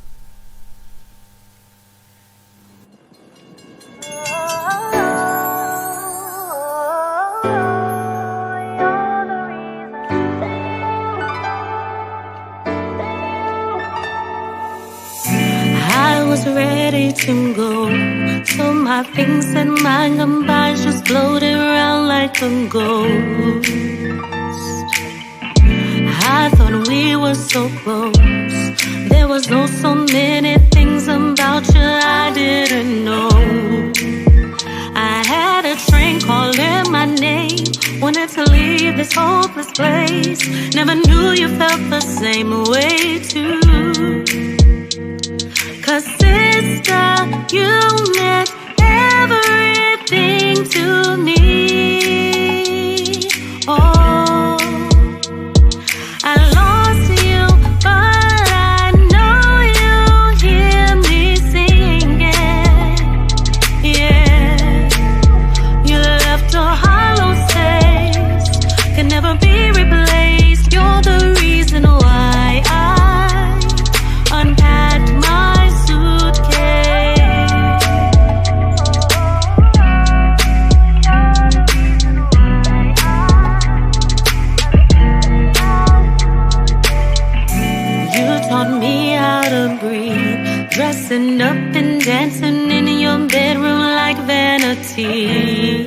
I was ready to go, so my things and my goodbyes just floated around like a ghost. I thought we were so close. There was so many things about you I didn't know. I had a train calling my name, wanted to leave this hopeless place. Never knew you felt the same way too. 'Cause sister, you meant everything to me. Oh, I lost you, but I know you hear me singing. Yeah, you left a hollow space, can never be replaced. You're the reason why I unpacked my suitcase. You taught me how to breathe, dressing up and dancing in your bedroom like vanity.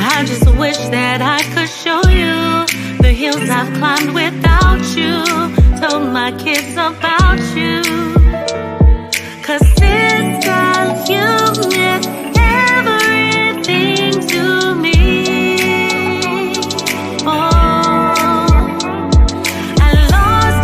I just wish that I could show you the hills I've climbed without you. Told my kids about you. 'Cause sister, you meant everything to me. Oh, I lost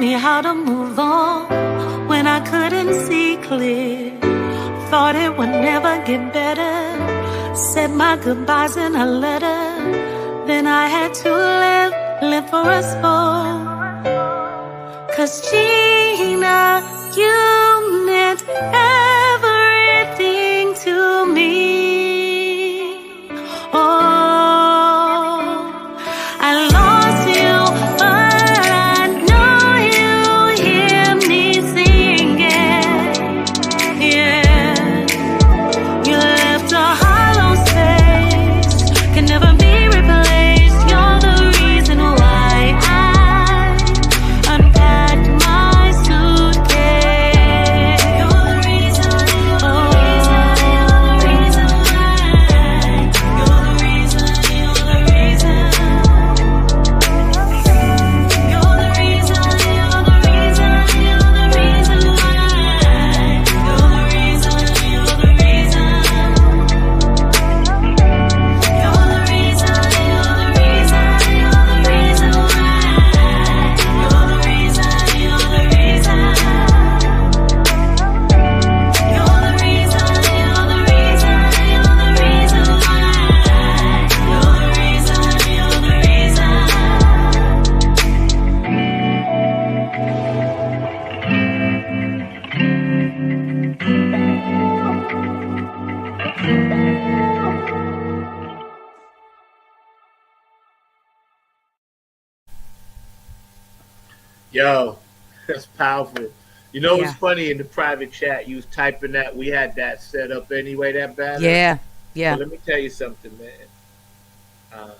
me how to move on when I couldn't see clear. Thought it would never get better. Said my goodbyes in a letter. Then I had to live for us both. 'Cause Gina, you meant everything to me. Oh, I lost you, but I know you hear me singing. Yeah, you left a hollow space, can never be replaced. You're the reason why I unpacked my suitcase. You're the reason, you're the reason, you're the reason why. You're the reason, you're the reason. You're the reason, you're the reason, you're the reason why. You're the reason, you're the reason. You're the reason, you're the reason, you're the reason why. You're the reason, you're the reason. You're the reason, you're the reason, you're the reason why. You're the reason, you're the reason. Yo, that's powerful. You know, it's Yeah. funny in the private chat. You was typing that. We had that set up anyway. That banner. Yeah. But Yeah. let me tell you something, man. Uh,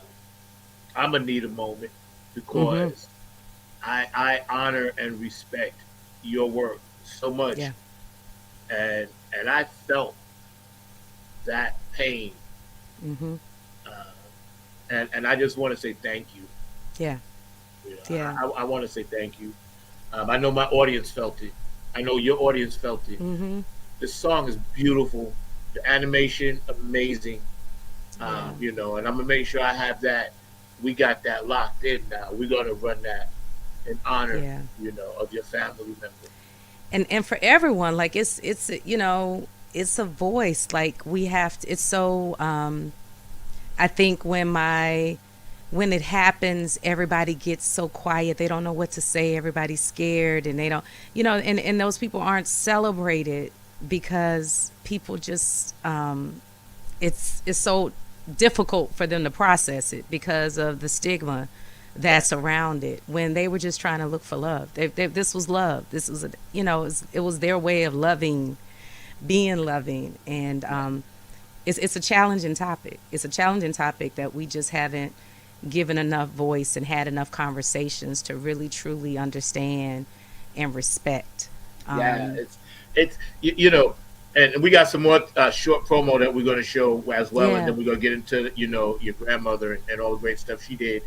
I'm gonna need a moment Mhm. because I honor and respect your work so much, Yeah. and I felt that pain, Mhm. uh, and I just want to say thank you. Yeah. You know, Yeah. I want to say thank you. I know my audience felt it. I know your audience felt it. Mhm. The song is beautiful. The animation amazing. Yeah. You know, and I'm gonna make sure I have that. We got that locked in now. We're gonna run that in honor, Yeah. you know, of your family member. And for everyone, like it's you know, it's a voice. Like we have to, it's so I think when it happens, everybody gets so quiet. They don't know what to say. Everybody's scared, and they don't, you know, and those people aren't celebrated because people just, it's so difficult for them to process it because of the stigma Right. that's around it. When they were just trying to look for love, this was love. This was, you know, it was their way of loving, being loving, and Right. it's a challenging topic. It's a challenging topic that we just haven't given enough voice and had enough conversations to really truly understand and respect. Yeah, Um, it's you know, and we got some more short promo that we're gonna show as well, and yeah, then we're gonna get into you know your grandmother and all the great stuff she did.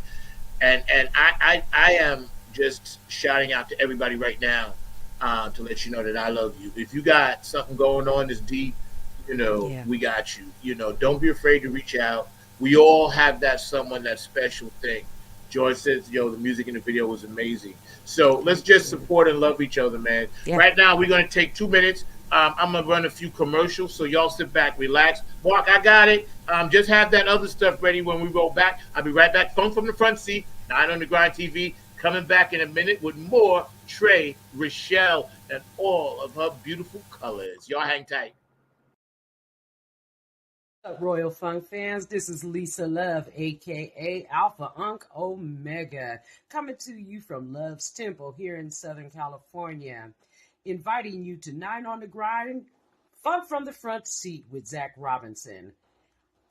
And I am just shouting out to everybody right now to let you know that I love you. If you got something going on that's deep, you know, yeah, we got you. You know, don't be afraid to reach out. We all have that someone, that special thing. George says, yo, the music in the video was amazing. So let's just absolutely. support and love each other, man. Yeah, Right now, we're going to take 2 minutes. I'm going to run a few commercials, so y'all sit back, relax. Mark, I got it. Just have that other stuff ready when we roll back. I'll be right back. Phone from the front seat, 9 on the Grind TV. Coming back in a minute with more Trey, Rochelle, and all of her beautiful colors. Y'all hang tight. Up, Royal Funk fans? This is Lisa Love, aka Alpha Unc Omega, coming to you from Love's Temple here in Southern California, inviting you to Nine on the Grind, Funk from the Front Seat with Zach Robinson.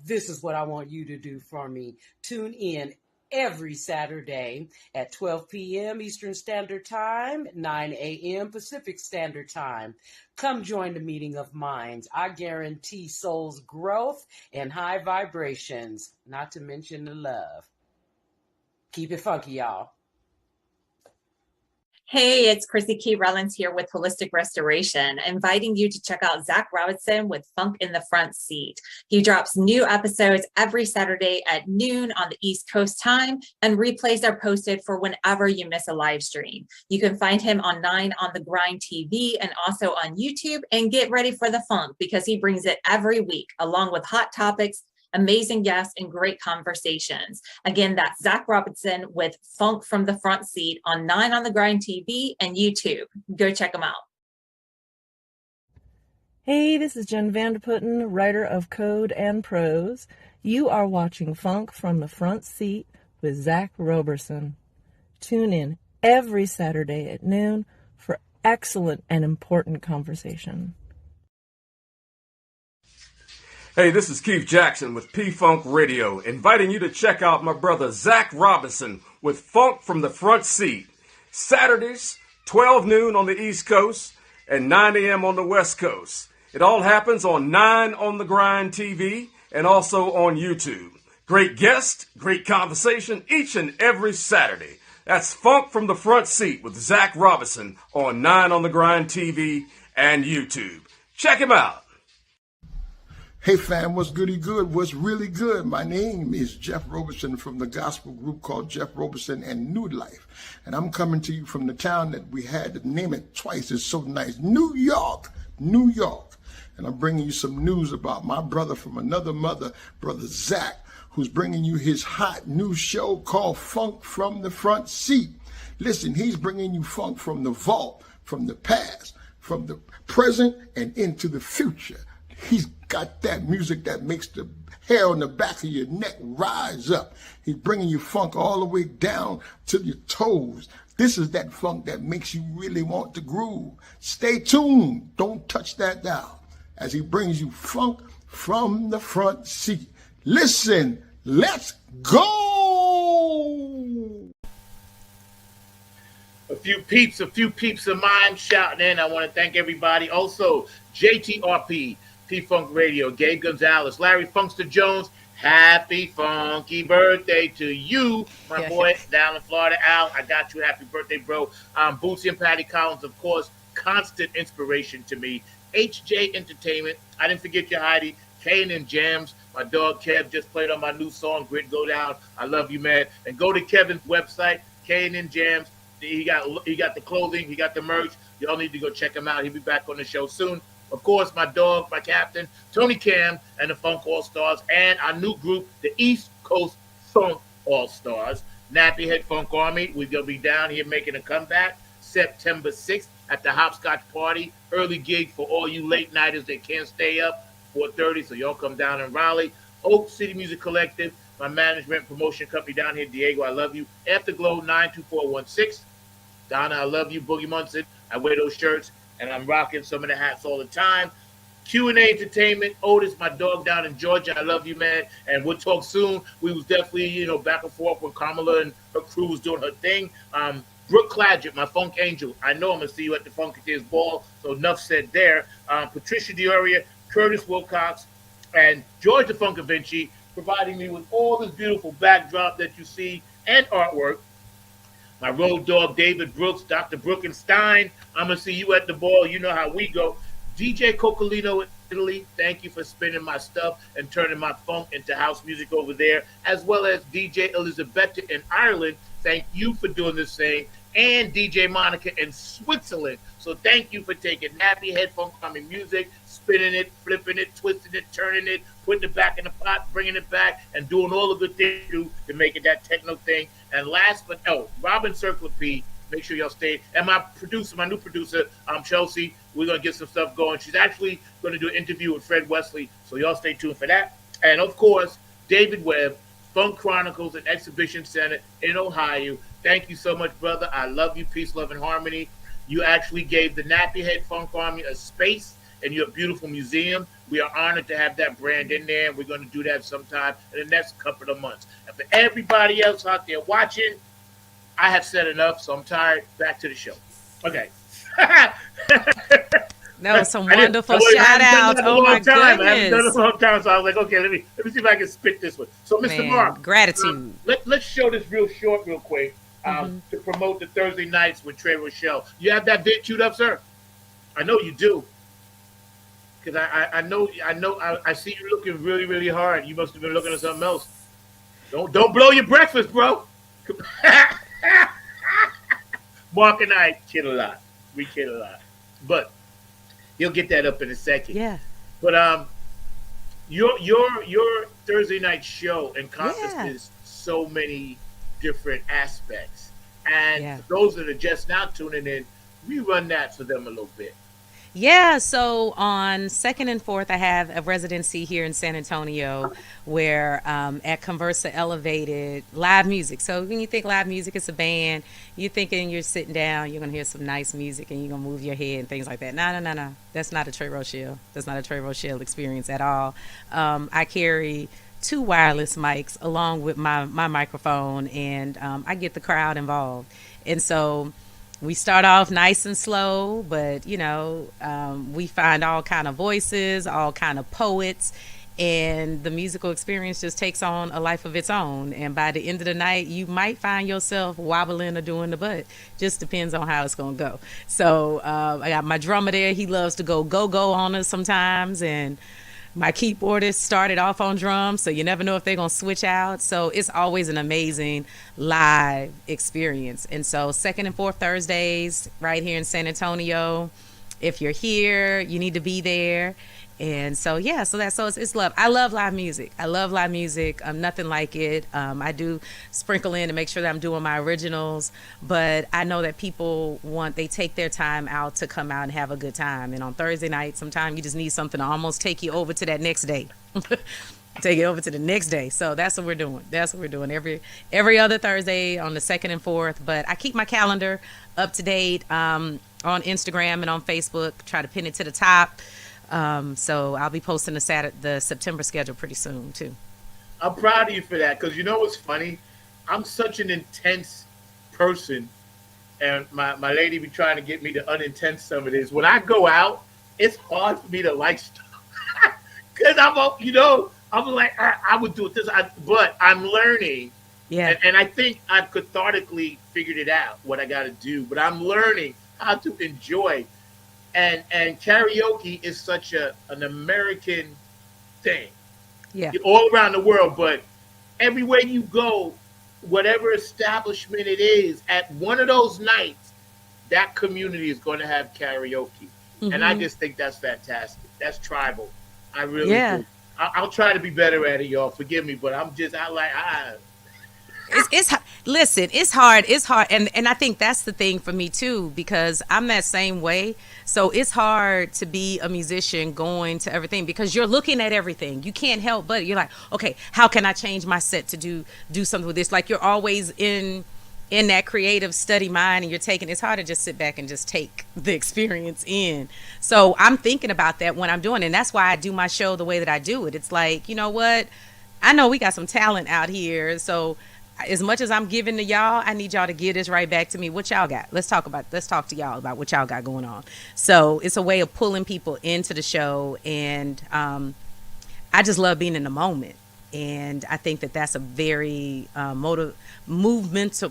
This is what I want you to do for me. Tune in every Saturday at 12 p.m. Eastern Standard Time, 9 a.m. Pacific Standard Time. Come join the meeting of minds. I guarantee souls growth and high vibrations, not to mention the love. Keep it funky, y'all. Hey, it's Chrissy Key Rollins here with Holistic Restoration, inviting you to check out Zach Robinson with Funk in the Front Seat. He drops new episodes every Saturday at noon on the East Coast time, and replays are posted for whenever you miss a live stream. You can find him on 9 on the Grind TV and also on YouTube, and get ready for the funk because he brings it every week along with hot topics, amazing guests, and great conversations. Again, that's Zach Robinson with Funk from the Front Seat on 9 on the Grind TV and YouTube. Go check them out. Hey, this is Jen Vanderputten, writer of Code and Prose. You are watching Funk from the Front Seat with Zach Roberson. Tune in every Saturday at noon for excellent and important conversation. Hey, this is Keith Jackson with P-Funk Radio, inviting you to check out my brother Zach Robinson with Funk from the Front Seat. Saturdays, 12 noon on the East Coast and 9 a.m. on the West Coast. It all happens on 9 on the Grind TV and also on YouTube. Great guest, great conversation each and every Saturday. That's Funk from the Front Seat with Zach Robinson on 9 on the Grind TV and YouTube. Check him out. Hey fam, what's goody good? What's really good? My name is Jeff Roberson from the gospel group called Jeff Roberson and New Life. And I'm coming to you from the town that we had to name it twice. It's so nice. New York, New York. And I'm bringing you some news about my brother from another mother, brother Zach, who's bringing you his hot new show called Funk from the Front Seat. Listen, he's bringing you funk from the vault, from the past, from the present, and into the future. He's got that music that makes the hair on the back of your neck rise up. He's bringing you funk all the way down to your toes. This is that funk that makes you really want to groove. Stay tuned. Don't touch that dial as he brings you funk from the front seat. Listen, let's go. A few peeps of mine shouting in. I want to thank everybody. Also, JTRP, P-Funk Radio, Gabe Gonzalez, Larry Funkster Jones, happy funky birthday to you, my boy down in Florida. Al, I got you. Happy birthday, bro. Bootsy and Patty Collins, of course, constant inspiration to me. HJ Entertainment, I didn't forget you, Heidi. Kane and Jams, my dog Kev just played on my new song, Grit Go Down. I love you, man. And go to Kevin's website, Kane and Jams. He got the clothing, he got the merch. Y'all need to go check him out. He'll be back on the show soon. Of course, my dog, my captain, Tony Cam, and the Funk All-Stars, and our new group, the East Coast Funk All-Stars, Nappy Head Funk Army. We're going to be down here making a comeback September 6th at the Hopscotch Party. Early gig for all you late-nighters that can't stay up, 4:30, so y'all come down in Raleigh. Oak City Music Collective, my management promotion company down here, Diego, I love you. Afterglow 92416. Donna, I love you. Boogie Munson, I wear those shirts. And I'm rocking some of the hats all the time. Q&A Entertainment, Otis, my dog down in Georgia. I love you, man. And we'll talk soon. We was definitely, back and forth when Kamala and her crew was doing her thing. Brooke Clagett, my funk angel. I know I'm going to see you at the Funketeers Ball, so enough said there. Patricia Dioria, Curtis Wilcox, and George the Funkavinci, providing me with all this beautiful backdrop that you see and artwork. My road dog, David Brooks, Dr. Brookenstein. I'm going to see you at the ball. You know how we go. DJ Coccolino in Italy, thank you for spinning my stuff and turning my funk into house music over there, as well as DJ Elizabetta in Ireland. Thank you for doing the same. And DJ Monica in Switzerland. So thank you for taking nappy head funk coming music, spinning it, flipping it, twisting it, turning it, putting it back in the pot, bringing it back, and doing all the good things you do to make it that techno thing. And last but no, Robin Circle P, make sure y'all stay. And my new producer, Chelsea, we're going to get some stuff going. She's actually going to do an interview with Fred Wesley, so y'all stay tuned for that. And of course, David Webb, Funk Chronicles and Exhibition Center in Ohio. Thank you so much, brother. I love you. Peace, love, and harmony. You actually gave the Nappy Head Funk Army a space in your beautiful museum. We are honored to have that brand in there, and we're going to do that sometime in the next couple of months. And for everybody else out there watching, I have said enough, so I'm tired. Back to the show. Okay. That was some wonderful shout outs. Oh my goodness. I haven't done it a long time, so I was like, okay, let me see if I can spit this one. So, Mr. Mark, gratitude. Let's show this real short, real quick. to promote the Thursday nights with Trey Rochelle. You have that bit queued up, sir? I know you do. Because I see you looking really, really hard. You must have been looking at something else. Don't blow your breakfast, bro. Mark and I kid a lot. We kid a lot. But he'll get that up in a second. Yeah. But your Thursday night show encompasses so many different aspects. And for those that are just now tuning in, we run that for them a little bit. Yeah, so on 2nd and 4th, I have a residency here in San Antonio where at Conversa Elevated, live music. So when you think live music, it's a band, you're thinking you're sitting down, you're going to hear some nice music and you're going to move your head and things like that. No. That's not a Trey Rochelle. That's not a Trey Rochelle experience at all. I carry 2 wireless mics along with my microphone, and I get the crowd involved. And so we start off nice and slow, but we find all kind of voices, all kind of poets, and the musical experience just takes on a life of its own. And by the end of the night, you might find yourself wobbling or doing the butt. Just depends on how it's gonna go. So I got my drummer there. He loves to go on us sometimes, and my keyboardist started off on drums, so you never know if they're going to switch out. So it's always an amazing live experience. And so 2nd and 4th Thursdays right here in San Antonio. If you're here, you need to be there. And so, it's love. I love live music. Nothing like it. I do sprinkle in to make sure that I'm doing my originals, but I know that people they take their time out to come out and have a good time. And on Thursday night, sometimes you just need something to almost take you over to that next day. Take it over to the next day. So that's what we're doing. Every other Thursday on the 2nd and 4th. But I keep my calendar up to date on Instagram and on Facebook. Try to pin it to the top. So I'll be posting the September schedule pretty soon too. I'm proud of you for that, because you know what's funny? I'm such an intense person, and my lady be trying to get me to unintense some of this. When I go out, it's hard for me to like stuff because I'm like I would do it this, but I'm learning. Yeah, and I think I've cathartically figured it out what I got to do, but I'm learning how to enjoy. And karaoke is such an American thing. Yeah. All around the world, but everywhere you go, whatever establishment it is, at one of those nights, that community is going to have karaoke. Mm-hmm. And I just think that's fantastic. That's tribal. I really do. I'll try to be better at it, y'all. Forgive me, but Listen, it's hard, and I think that's the thing for me too, because I'm that same way. So it's hard to be a musician going to everything because you're looking at everything. You can't help but you're like, okay, how can I change my set to do something with this? Like you're always in that creative study mind, and it's hard to just sit back and just take the experience in. So I'm thinking about that when I'm doing it, and that's why I do my show the way that I do it. It's like, you know what? I know we got some talent out here, so as much as I'm giving to y'all, I need y'all to give this right back to me. What y'all got? Let's talk to y'all about what y'all got going on. So it's a way of pulling people into the show, and I just love being in the moment. And I think that that's a very movement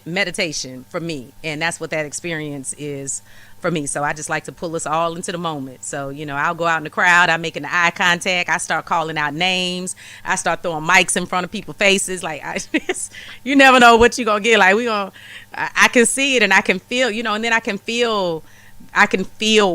meditation for me, and that's what that experience is for me. So I just like to pull us all into the moment. So, I'll go out in the crowd, I'm making the eye contact, I start calling out names, I start throwing mics in front of people's faces. Like, you never know what you're going to get. Like, I can see it and I can feel, and then I can feel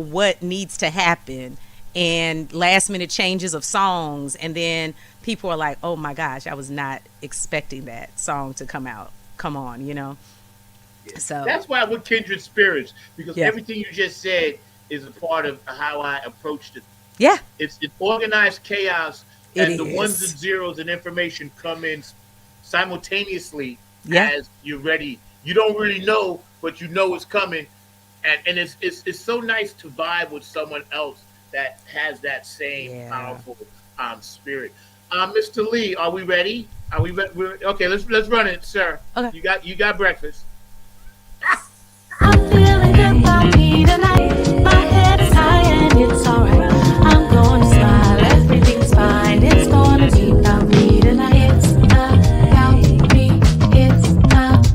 what needs to happen, and last minute changes of songs. And then people are like, oh my gosh, I was not expecting that song to come on. Yeah. So that's why we're kindred spirits, because everything you just said is a part of how I approached it. Yeah. It's organized chaos, and the ones and zeros and information come in simultaneously as you're ready. You don't really know, but you know it's coming. And it's so nice to vibe with someone else that has that same powerful spirit. Mr. Lee, are we ready? Are we ready? Okay, let's run it, sir. Okay. You got breakfast. I'm feeling good about me tonight. My head is high and it's alright. I'm gonna smile, everything's fine. It's gonna be about me tonight. It's about me. It's about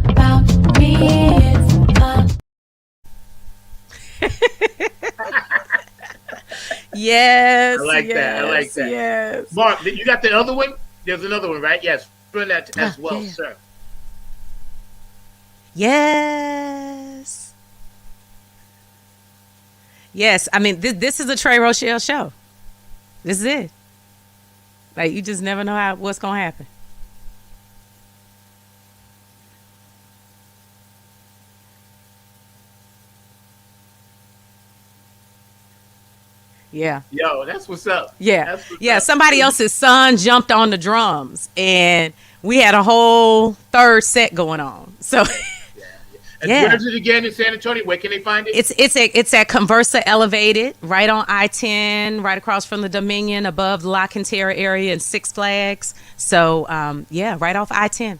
Yes, I like that. I like yes, that. yes. Mark, you got the other one? There's another one, right? Yes. Run that as well, Yeah. sir. Yes. Yes. I mean, this is a Trey Rochelle show. This is it. Like, you just never know what's gonna happen. Yeah. Yo, that's what's up. Yeah. That's what's Yeah. up. Somebody else's son jumped on the drums and we had a whole third set going on. So And yeah. where's it again in San Antonio? Where can they find it? It's at Conversa Elevated, right on I-10, right across from the Dominion, above the La Cantera area and Six Flags. So yeah, right off I-10.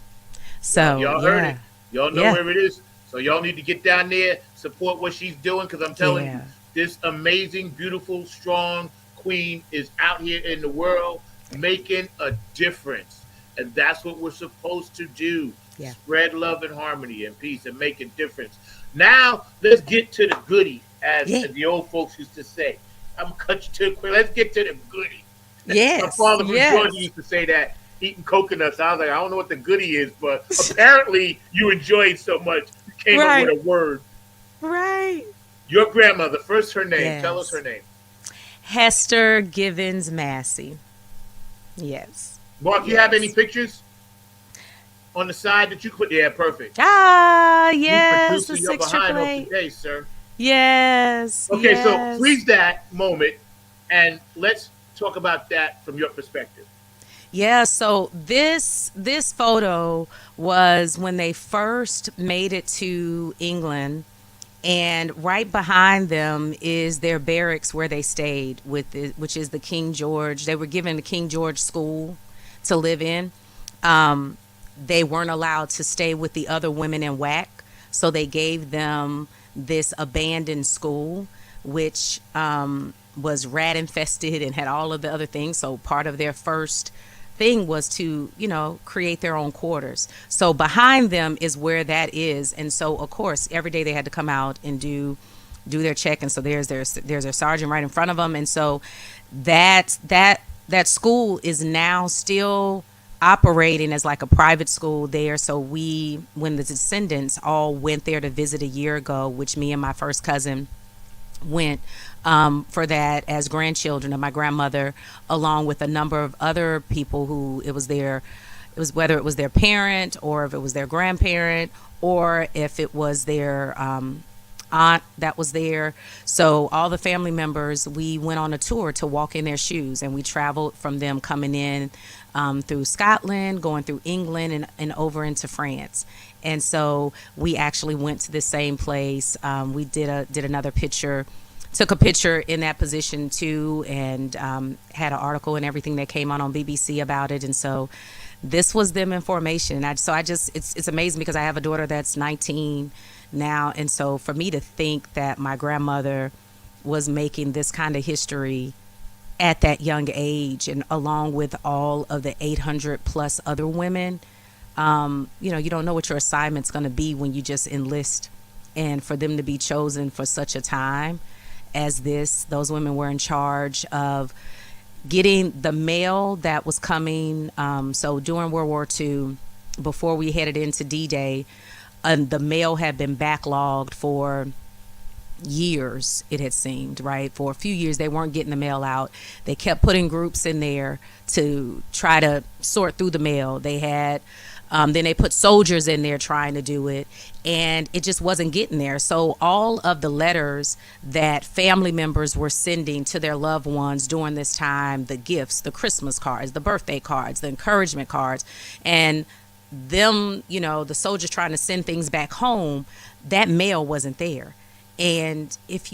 So y'all yeah. heard it. Y'all know Yeah. where it is. So y'all need to get down there, support what she's doing, because I'm telling you, Yeah. this amazing, beautiful, strong queen is out here in the world making a difference. And that's what we're supposed to do. Yeah. Spread love and harmony and peace and make a difference. Now, let's get to the goodie, as Yeah. the old folks used to say. I'm going to cut you to the quick. Let's get to the goodie. Yes. My father from yes. Georgia used to say that, eating coconuts. I was like, I don't know what the goodie is, but apparently you enjoyed so much, you came Right. up with a word. Right. Your grandmother, first her name. Yes. Tell us her name. Hester Givens Massey. Yes. Mark, you have any pictures on the side that you could? Yeah, perfect. Ah, You yes. producer, The you're behind us 688. today, sir. Yes. Okay, so yes. freeze that moment and let's talk about that from your perspective. Yeah, so this photo was when they first made it to England, and right behind them is their barracks where they stayed which is the King George. They were given the King George school to live in. They weren't allowed to stay with the other women in WAC, so they gave them this abandoned school, which was rat infested and had all of the other things. So part of their first thing was to, create their own quarters. So behind them is where that is. And so, of course, every day they had to come out and do their check. And so there's their sergeant right in front of them. And so that school is now still operating as like a private school there. So when the descendants all went there to visit a year ago, which me and my first cousin went for that as grandchildren of my grandmother, along with a number of other people who whether it was their parent or if it was their grandparent or if it was their aunt that was there. So all the family members, we went on a tour to walk in their shoes, and we traveled from them coming in through Scotland, going through England and over into France. And so we actually went to the same place. We did another picture, took a picture in that position too, and had an article and everything that came on BBC about it. And so this was them in formation. It's amazing because I have a daughter that's 19 now. And so for me to think that my grandmother was making this kind of history at that young age, and along with all of the 800 plus other women, you don't know what your assignment's going to be when you just enlist. And for them to be chosen for such a time as this, those women were in charge of getting the mail that was coming. So during World War II, before we headed into D-Day, the mail had been backlogged for years, it had seemed, right? For a few years, they weren't getting the mail out. They kept putting groups in there to try to sort through the mail. They had then they put soldiers in there trying to do it, and it just wasn't getting there. So all of the letters that family members were sending to their loved ones during this time, the gifts, the Christmas cards, the birthday cards, the encouragement cards, and them, the soldiers trying to send things back home, that mail wasn't there. And if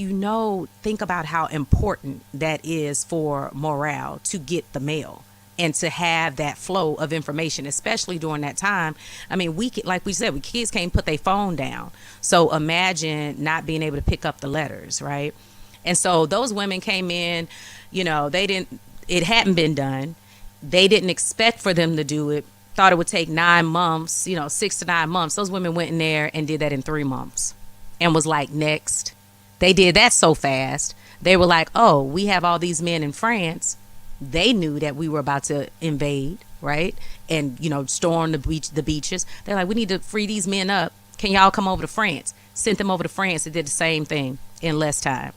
think about how important that is for morale to get the mail and to have that flow of information, especially during that time. I mean, like we said, kids can't put their phone down. So imagine not being able to pick up the letters, right? And so those women came in, it hadn't been done. They didn't expect for them to do it. Thought it would take 9 months, 6 to 9 months. Those women went in there and did that in 3 months and was like, next. They did that so fast They were like, oh, we have all these men in France. They knew that we were about to invade, right? And, storm the beaches. They're like, we need to free these men up. Can y'all come over to France? Sent them over to France and did the same thing in less time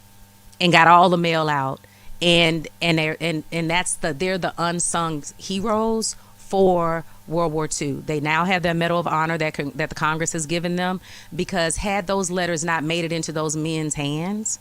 and got all the mail out. And they're the unsung heroes for World War II. They now have their Medal of Honor that the Congress has given them, because had those letters not made it into those men's hands,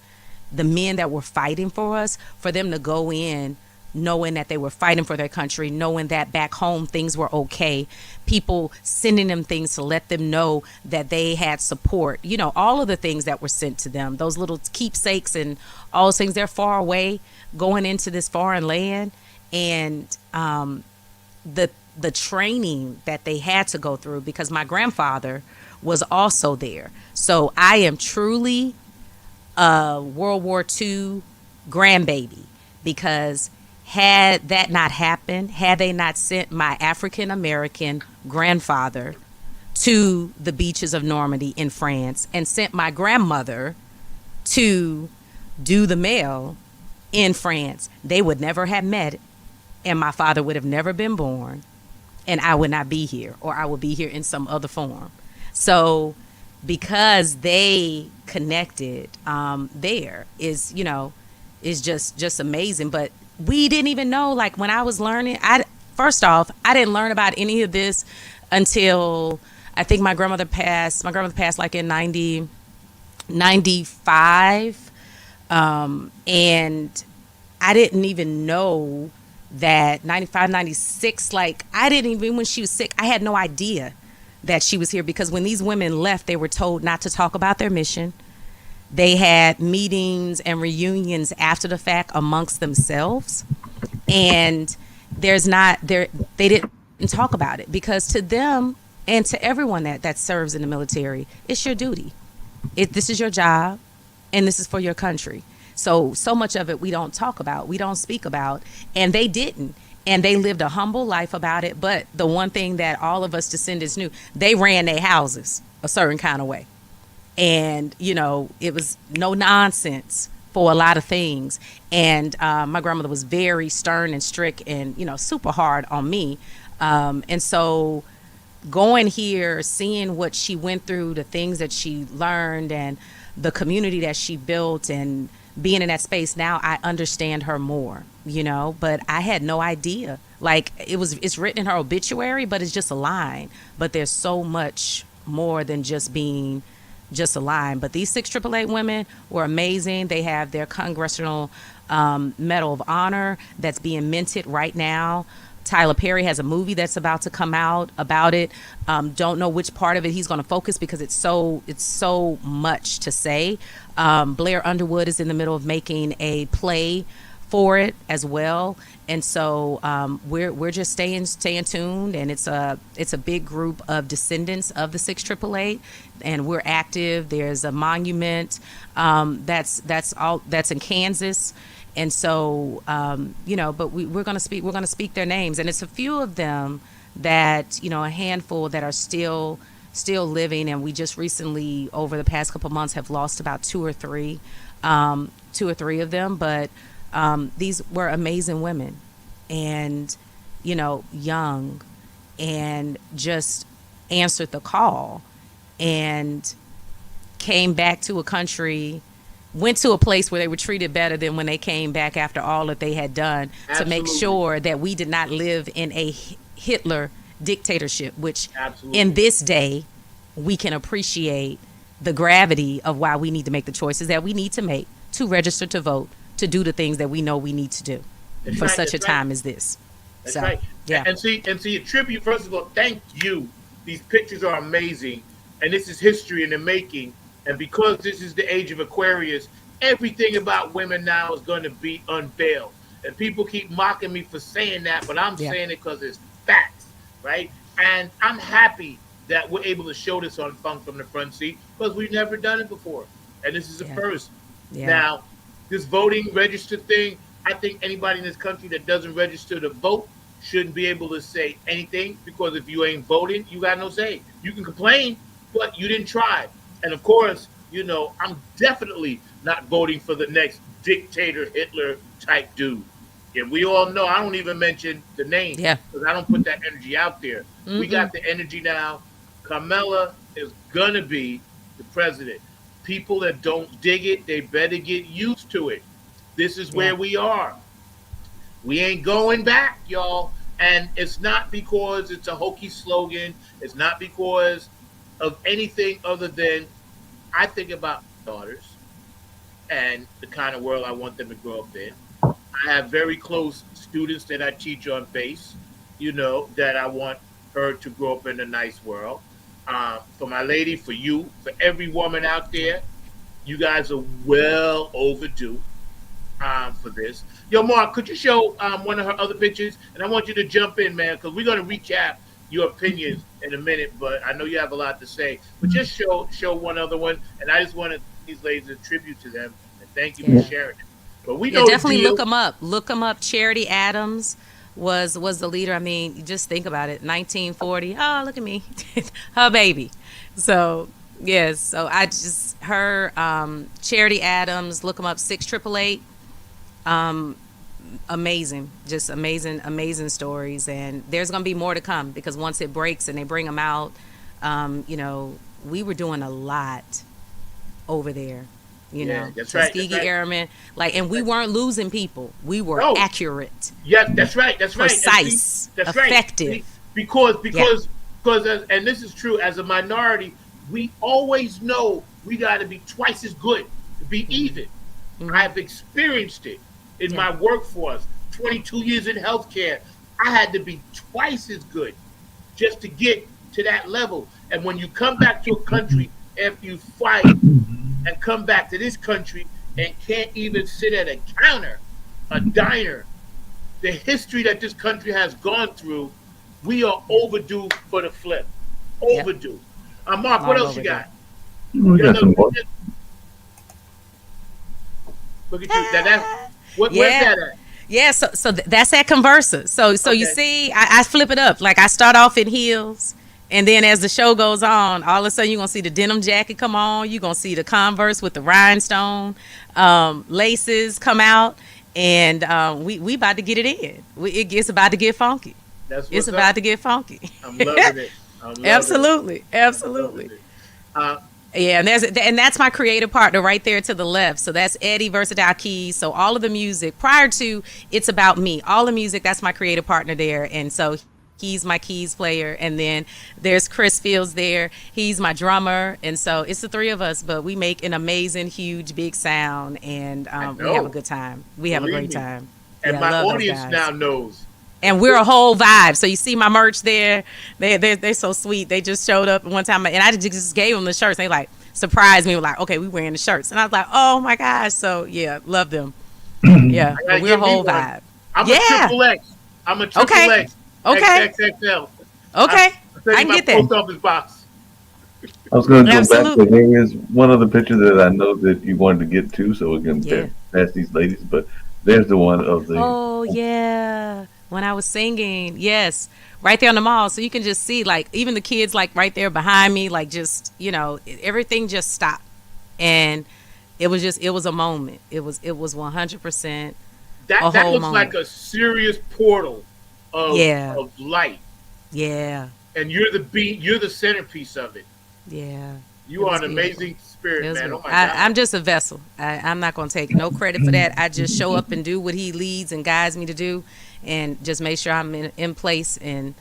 the men that were fighting for us, for them to go in knowing that they were fighting for their country, knowing that back home things were okay, people sending them things to let them know that they had support, all of the things that were sent to them, those little keepsakes and all those things, they're far away going into this foreign land. And the training that they had to go through, because my grandfather was also there. So I am truly a World War II grandbaby, because had that not happened, had they not sent my African American grandfather to the beaches of Normandy in France and sent my grandmother to do the mail in France, they would never have met, and my father would have never been born, and I would not be here, or I would be here in some other form. So because they connected, there is just amazing. But we didn't even know, like, when I was learning, first off, I didn't learn about any of this until I think my grandmother passed like in 95, and I didn't even know that 95, 96, like, I didn't even, when she was sick, I had no idea that she was here, because when these women left, they were told not to talk about their mission. They had meetings and reunions after the fact amongst themselves, and they didn't talk about it, because to them and to everyone that serves in the military, it's your duty. This is your job, and this is for your country. So much of it we don't talk about, we don't speak about, and they didn't. And they lived a humble life about it. But the one thing that all of us descendants knew, they ran their houses a certain kind of way. And, it was no nonsense for a lot of things. And my grandmother was very stern and strict and, super hard on me. And so going here, seeing what she went through, the things that she learned, and the community that she built, and being in that space now, I understand her more, but I had no idea. Like, it's written in her obituary, but it's just a line. But there's so much more than just being just a line. But these 6 AAA women were amazing. They have their Congressional Medal of Honor that's being minted right now. Tyler Perry has a movie that's about to come out about it. Don't know which part of it he's going to focus, because it's so much to say. Blair Underwood is in the middle of making a play for it as well, and so we're just staying tuned. And it's a big group of descendants of the 6 AAA, and we're active. There's a monument that's in Kansas. And so, but we're going to speak their names. And it's a few of them that, a handful that are still living. And we just recently, over the past couple of months, have lost about two or three of them. But these were amazing women, and, young, and just answered the call and came back to a country, went to a place where they were treated better than when they came back after all that they had done. Absolutely. To make sure that we did not live in a Hitler dictatorship, which Absolutely. In this day, we can appreciate the gravity of why we need to make the choices that we need to make to register to vote, to do the things that we know we need to do That's for right, such a right. time as this. That's so, right. Yeah. And see, a tribute, first of all, thank you. These pictures are amazing. And this is history in the making. And because this is the age of Aquarius, everything about women now is going to be unveiled. And people keep mocking me for saying that, but I'm saying it because it's facts, right? And I'm happy that we're able to show this on Funk from the Front Seat, because we've never done it before. And this is the first. Yeah. Now, this voting register thing, I think anybody in this country that doesn't register to vote shouldn't be able to say anything, because if you ain't voting, you got no say. You can complain, but you didn't try. And of course, I'm definitely not voting for the next dictator Hitler type dude. And we all know, I don't even mention the name Yeah. because I don't put that energy out there. We Mm-mm. got the energy now. Kamala is going to be the president. People that don't dig it, they better get used to it. This is Yeah. where we are. We ain't going back, y'all. And it's not because it's a hokey slogan. It's not because of anything other than I think about my daughters and the kind of world I want them to grow up in. I have very close students that I teach on bass, that I want her to grow up in a nice world. For my lady, for you, for every woman out there, you guys are well overdue for this. Yo, Mark, could you show one of her other pictures? And I want you to jump in, man, because we're going to recap your opinions in a minute. But I know you have a lot to say. But just show one other one, and I just wanted these ladies a tribute to them and thank you Yeah. for sharing it. But we Yeah, know the definitely deal. look them up. Look them up. Charity Adams was the leader. I mean, you just think about it. 1940. Oh, look at me, her baby. So yes. So I just her Charity Adams. Look them up. 6888. Amazing, just amazing stories, and there's gonna be more to come because once it breaks and they bring them out, we were doing a lot over there. Yeah, that's right. That's Tuskegee right. Airmen, and we weren't losing people. We were No. accurate, Yeah, that's right. That's right. precise, See, that's effective. right. Because and this is true. As a minority, we always know we got to be twice as good to be even. I've experienced it in my workforce. 22 years in healthcare, I had to be twice as good just to get to that level. And when you come back to a country after you fight and come back to this country and can't even sit at a counter, a diner, the history that this country has gone through, we are overdue for the flip. Overdue. Mark, what else you got? We got some more. Look at you. Where's that at? Yeah, so that's at Conversa. So Okay. you see, I flip it up. Like I start off in heels, and then as the show goes on, all of a sudden you're gonna see the denim jacket come on. You're gonna see the Converse with the rhinestone laces come out, and we about to get it in. It's about to get funky. That's It's what's about up. to get funky. I'm loving it. Absolutely. Uh, Yeah, and that's my creative partner right there to the left. So that's Eddie Versatile Keys. So all of the music prior to It's About Me, all the music, that's my creative partner there. And so he's my keys player. And then there's Chris Fields there. He's my drummer. And so it's the three of us, but we make an amazing, huge, big sound. And we have a good time. We have a Believe great me. time. and Yeah, I my love those audience guys. now knows. And we're a whole vibe. So you see my merch there. They're so sweet. They just showed up one time, and I just gave them the shirts. They like surprised me with like, okay, we wearing the shirts, and I was like, oh my gosh. So yeah, love them. Yeah, I gotta but we're a give me whole one. vibe. I'm Yeah. a triple X. I'm a triple Okay. X. Okay. XXXL. Okay, I I can get that. Post office box. I was going to go back Absolutely. to there is one other picture that I know that you wanted to get to, so we can Yeah. pass these ladies. But there's the one of the. Oh yeah, when I was singing, yes, right there on the mall, so you can just see like even the kids like right there behind me, like just everything just stopped, and it was a moment. It was 100% That a that whole looks moment. like a serious portal of Yeah. of light, Yeah, and you're the centerpiece of it. yeah. You It are was an beautiful. amazing spirit, It was man. Oh beautiful. my God. I'm just a vessel. I'm not going to take no credit for that. I just show up and do what he leads and guides me to do, and just make sure I'm in place and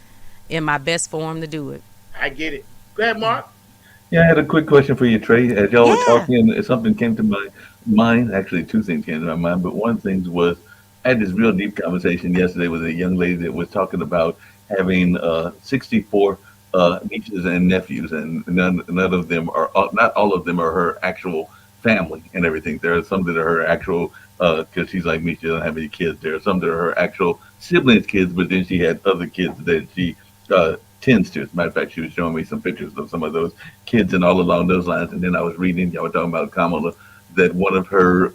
in my best form to do it. I get it. Go ahead, Mark. Yeah, I had a quick question for you, Trey. As y'all were Yeah. talking, something came to my mind. Actually, two things came to my mind, but one of the things was I had this real deep conversation yesterday with a young lady that was talking about having 64 nieces and nephews, and none of them are, not all of them are her actual family and everything. There are some that are her actual, because she's like me, she doesn't have any kids. There are some that are her actual siblings' kids, but then she had other kids that she tends to. As a matter of fact, she was showing me some pictures of some of those kids and all along those lines. And then I was reading, y'all were talking about Kamala, that one of her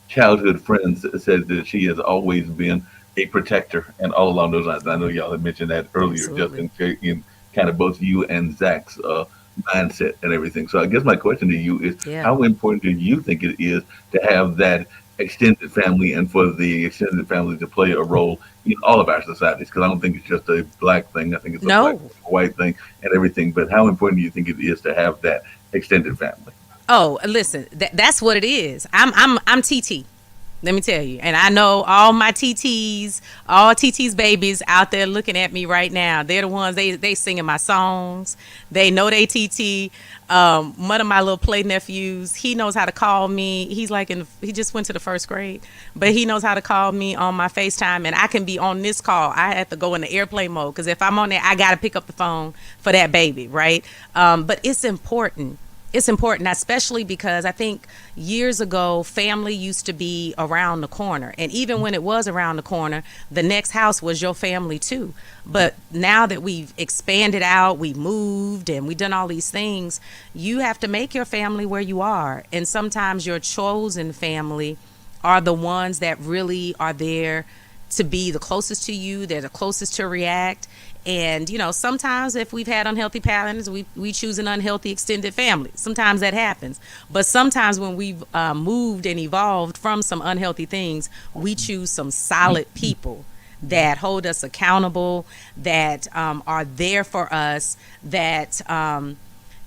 childhood friends said that she has always been a protector and all along those lines. And I know y'all had mentioned that earlier, Absolutely. just in kind of both you and Zach's mindset and everything. So I guess my question to you is, Yeah. how important do you think it is to have that extended family and for the extended family to play a role in all of our societies? Because I don't think it's just a black thing. I think it's a black, No. white thing and everything. But how important do you think it is to have that extended family? Oh, listen, that's what it is. I'm TT. Let me tell you. And I know all my TTs, all TT's babies out there looking at me right now. They're the ones, they singing my songs. They know they TT. One of my little play nephews, he knows how to call me. He's like he just went to the first grade, but he knows how to call me on my FaceTime, and I can be on this call. I have to go into airplane mode because if I'm on there, I got to pick up the phone for that baby, right? But it's important. It's important, especially because I think years ago, family used to be around the corner. And even when it was around the corner, the next house was your family too. But now that we've expanded out, we moved and we've done all these things, you have to make your family where you are. And sometimes your chosen family are the ones that really are there to be the closest to you. They're the closest to react. And, sometimes if we've had unhealthy patterns, we choose an unhealthy extended family. Sometimes that happens. But sometimes when we've moved and evolved from some unhealthy things, we choose some solid people that hold us accountable, that are there for us, that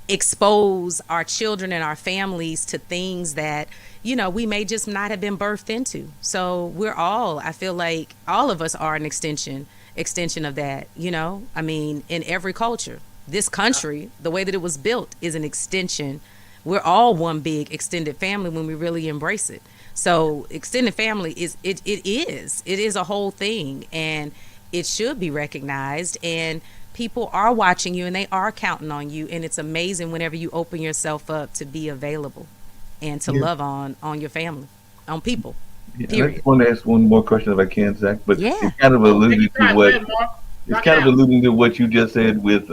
expose our children and our families to things that we may just not have been birthed into. So I feel like all of us are an extension of that. I mean, in every culture, this country, the way that it was built is an extension. We're all one big extended family when we really embrace it. So extended family is a whole thing, and it should be recognized, and people are watching you and they are counting on you, and it's amazing whenever you open yourself up to be available and to love on your family, on people. Yeah, and I Period. just want to ask one more question if I can, Zach. But Yeah. it's kind of Take alluding your to time, what man, Mark. it's Rock kind of out. alluding to what you just said with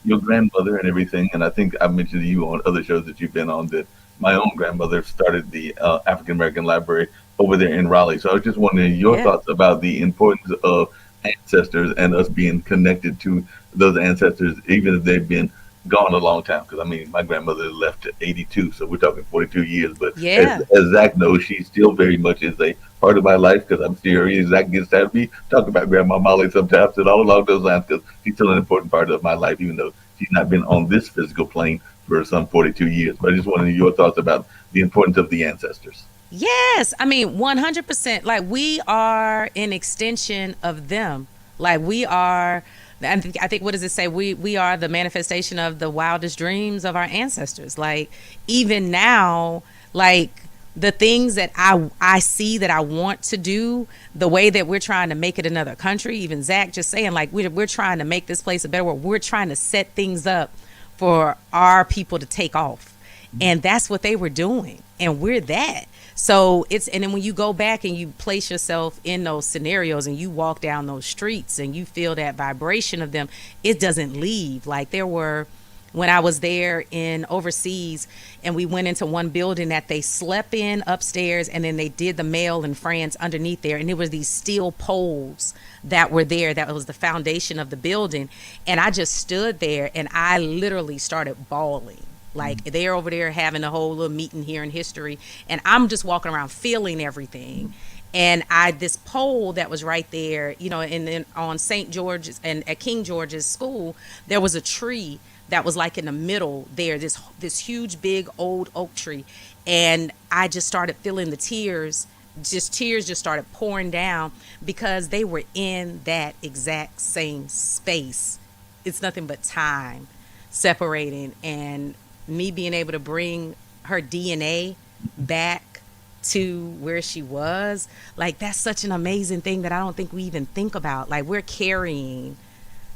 your grandmother and everything. And I think I mentioned to you on other shows that you've been on that my own grandmother started the African American Library over there in Raleigh. So I was just wondering your Yeah. thoughts about the importance of ancestors and us being connected to those ancestors, even if they've been gone a long time. Because I mean, my grandmother left at 82, so we're talking 42 years. But Yeah. as Zach knows, she still very much is a part of my life because I'm still here. Zach gets tired of me talk about Grandma Molly sometimes and all along those lines because she's still an important part of my life, even though she's not been on this physical plane for some 42 years. But I just wanted your thoughts about the importance of the ancestors. Yes, I mean 100%. Like we are an extension of them. Like we are. I think what does it say? We are the manifestation of the wildest dreams of our ancestors. Like even now, like the things that I see that I want to do, the way that we're trying to make it another country. Even Zach just saying like we're trying to make this place a better world. We're trying to set things up for our people to take off, and that's what they were doing, and we're that. So and then when you go back and you place yourself in those scenarios and you walk down those streets and you feel that vibration of them, it doesn't leave. Like there were, when I was there in overseas and we went into one building that they slept in upstairs and then they did the mail in France underneath there. And there was these steel poles that were there. That was the foundation of the building. And I just stood there and I literally started bawling. Like they're over there having a whole little meeting here in history, and I'm just walking around feeling everything. And this pole that was right there, and then on St. George's and at King George's school, there was a tree that was like in the middle there, this huge big old oak tree, and I just started feeling the tears. Tears just started pouring down because they were in that exact same space. It's nothing but time separating, and me being able to bring her DNA back to where she was, like that's such an amazing thing that I don't think we even think about. Like we're carrying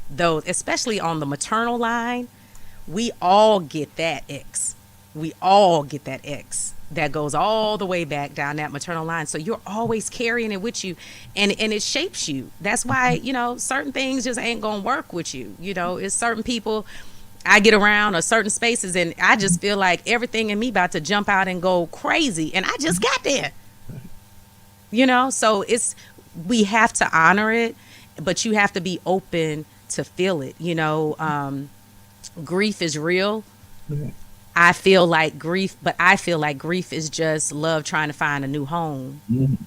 those, especially on the maternal line. We all get that X. We all get that X that goes all the way back down that maternal line. So you're always carrying it with you, and it shapes you. That's why certain things just ain't gonna work with you. It's certain people I get around or certain spaces and I just feel like everything in me about to jump out and go crazy, and I just got there. So we have to honor it, but you have to be open to feel it. Grief is real. I feel like grief, but I feel like grief is just love trying to find a new home, Mhm.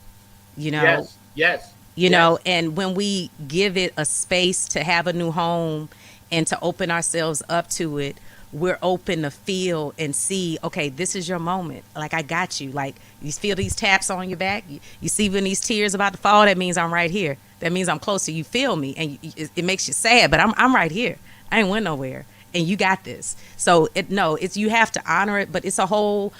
you know, Yes, yes, you yes. know, and when we give it a space to have a new home and to open ourselves up to it, we're open to feel and see, okay, this is your moment. Like, I got you. Like, you feel these taps on your back. You see when these tears about to fall, that means I'm right here. That means I'm close to you. Feel me. And it makes you sad, but I'm right here. I ain't went nowhere. And you got this. So it's you have to honor it, but it's a whole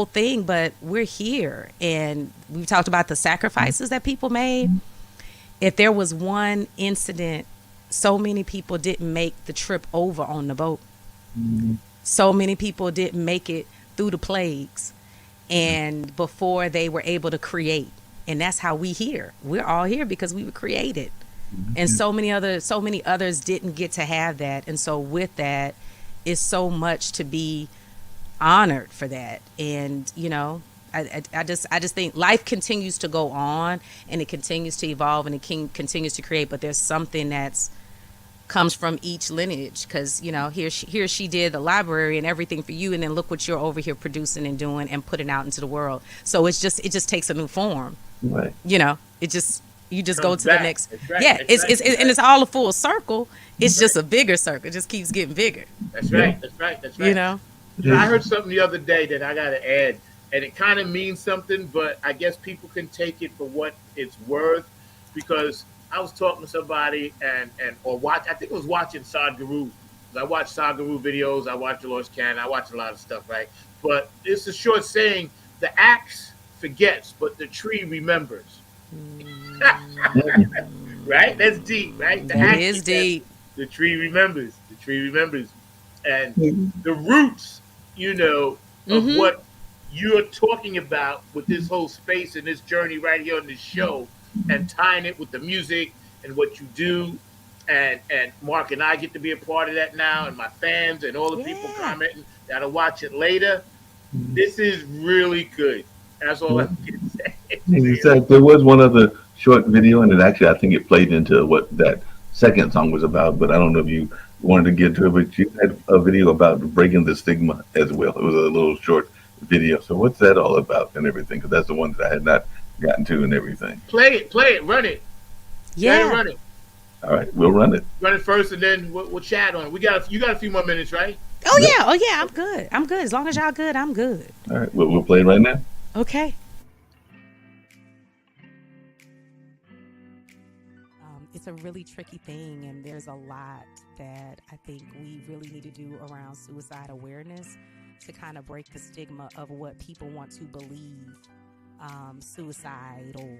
thing. But we're here, and we've talked about the sacrifices that people made. If there was one incident, so many people didn't make the trip over on the boat. So many people didn't make it through the plagues and before they were able to create. And that's how we here. We're all here because we were created. And so many others didn't get to have that. And so with that is so much to be honored for that. And I just think life continues to go on, and it continues to evolve, and it continues to create, but there's something that's comes from each lineage, because here she did the library and everything for you, and then look what you're over here producing and doing and putting out into the world. So it just takes a new form. Right. You just go Comes to back. the next. That's right. Yeah, That's it's right. and it's all a full circle. It's just a bigger circle. It just keeps getting bigger. That's right. That's right. That's right. I heard something the other day that I got to add, and it kind of means something, but I guess people can take it for what it's worth, because I was talking to somebody I think it was watching Sadhguru. I watch Sadhguru videos, I watch Dolores Cannon, I watch a lot of stuff, right? But it's a short saying: the axe forgets, but the tree remembers. Right? That's deep, right? The That axe is forgets, deep. the tree remembers. The tree remembers. And the roots, of Mhm. what you're talking about with this whole space and this journey right here on this show, and tying it with the music and what you do, and Mark and I get to be a part of that now, and my fans and all the people Yeah. commenting that'll watch it later. This is really good. That's all I can say. In fact, there was one other short video, and I think it played into what that second song was about. But I don't know if you wanted to get to it. But you had a video about breaking the stigma as well. It was a little short video. So what's that all about and everything? Because that's the one that I had not gotten to and everything. Play it, run it. Go ahead and Yeah. run it. All right, we'll run it. Run it first, and then we'll chat on it. You got a few more minutes, right? Oh yeah. Oh yeah. I'm good. I'm good. As long as y'all good, I'm good. All right, we'll play it right now. Okay. It's a really tricky thing, and there's a lot that I think we really need to do around suicide awareness to kind of break the stigma of what people want to believe suicidal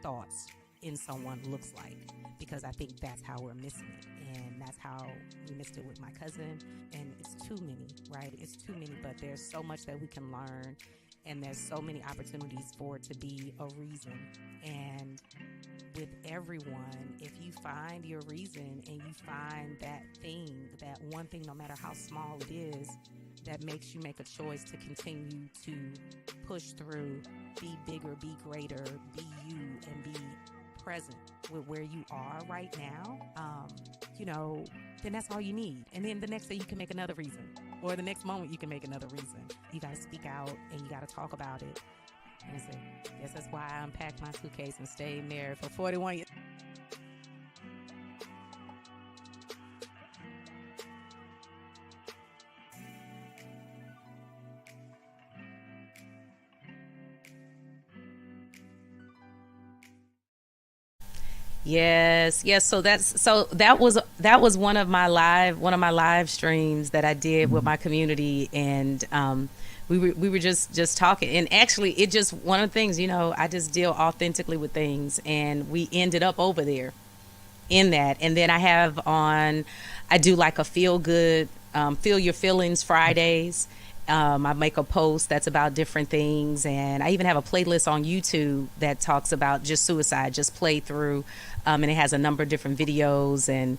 thoughts in someone looks like, because I think that's how we're missing it, and that's how we missed it with my cousin. And it's too many, right? It's too many, but there's so much that we can learn, and there's so many opportunities for it to be a reason. And with everyone, if you find your reason and you find that thing, that one thing, no matter how small it is, that makes you make a choice to continue to push through, be bigger, be greater, be you, and be present with where you are right now, then that's all you need. And then the next day you can make another reason, or the next moment you can make another reason. You got to speak out and you got to talk about it. And I guess that's why I unpacked my suitcase and stayed there for 41 years. Yes. So that was one of my live streams that I did with my community, and we were just talking, and actually it just one of the things, I just deal authentically with things, and we ended up over there in that. And then I do like a feel your feelings Fridays. I make a post that's about different things, and I even have a playlist on YouTube that talks about just suicide, just play through, and it has a number of different videos and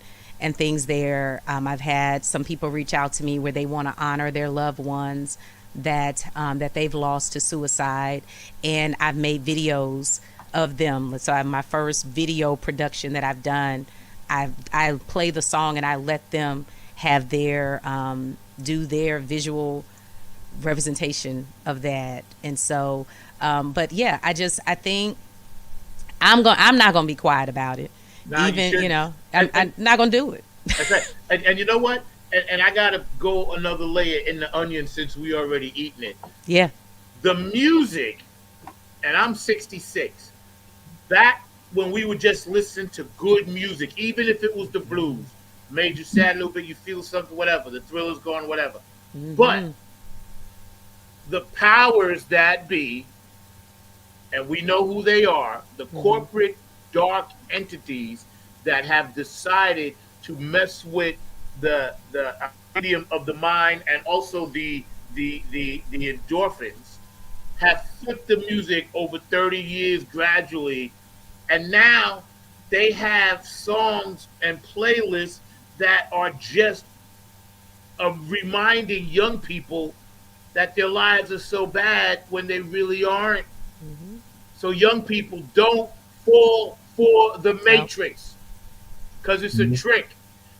things there. I've had some people reach out to me where they want to honor their loved ones that they've lost to suicide, and I've made videos of them. So I have my first video production that I've done. I play the song and I let them have their do their visual representation of that. And so, but yeah, I think I'm not gonna be quiet about it. Nah, you Even, shouldn't. I'm not gonna do it. That's right. And you know what? And I gotta go another layer in the onion since we already eaten it. Yeah. The music, and I'm 66. Back when we would just listen to good music, even if it was the blues, made you sad a little bit, you feel something, whatever. The Thriller's gone, whatever. But the powers that be, and we know who they are, the corporate dark entities that have decided to mess with the medium of the mind and also the endorphins, have flipped the music over 30 years gradually, and now they have songs and playlists that are just reminding young people that their lives are so bad when they really aren't. So young people, don't fall for the matrix, because it's a trick.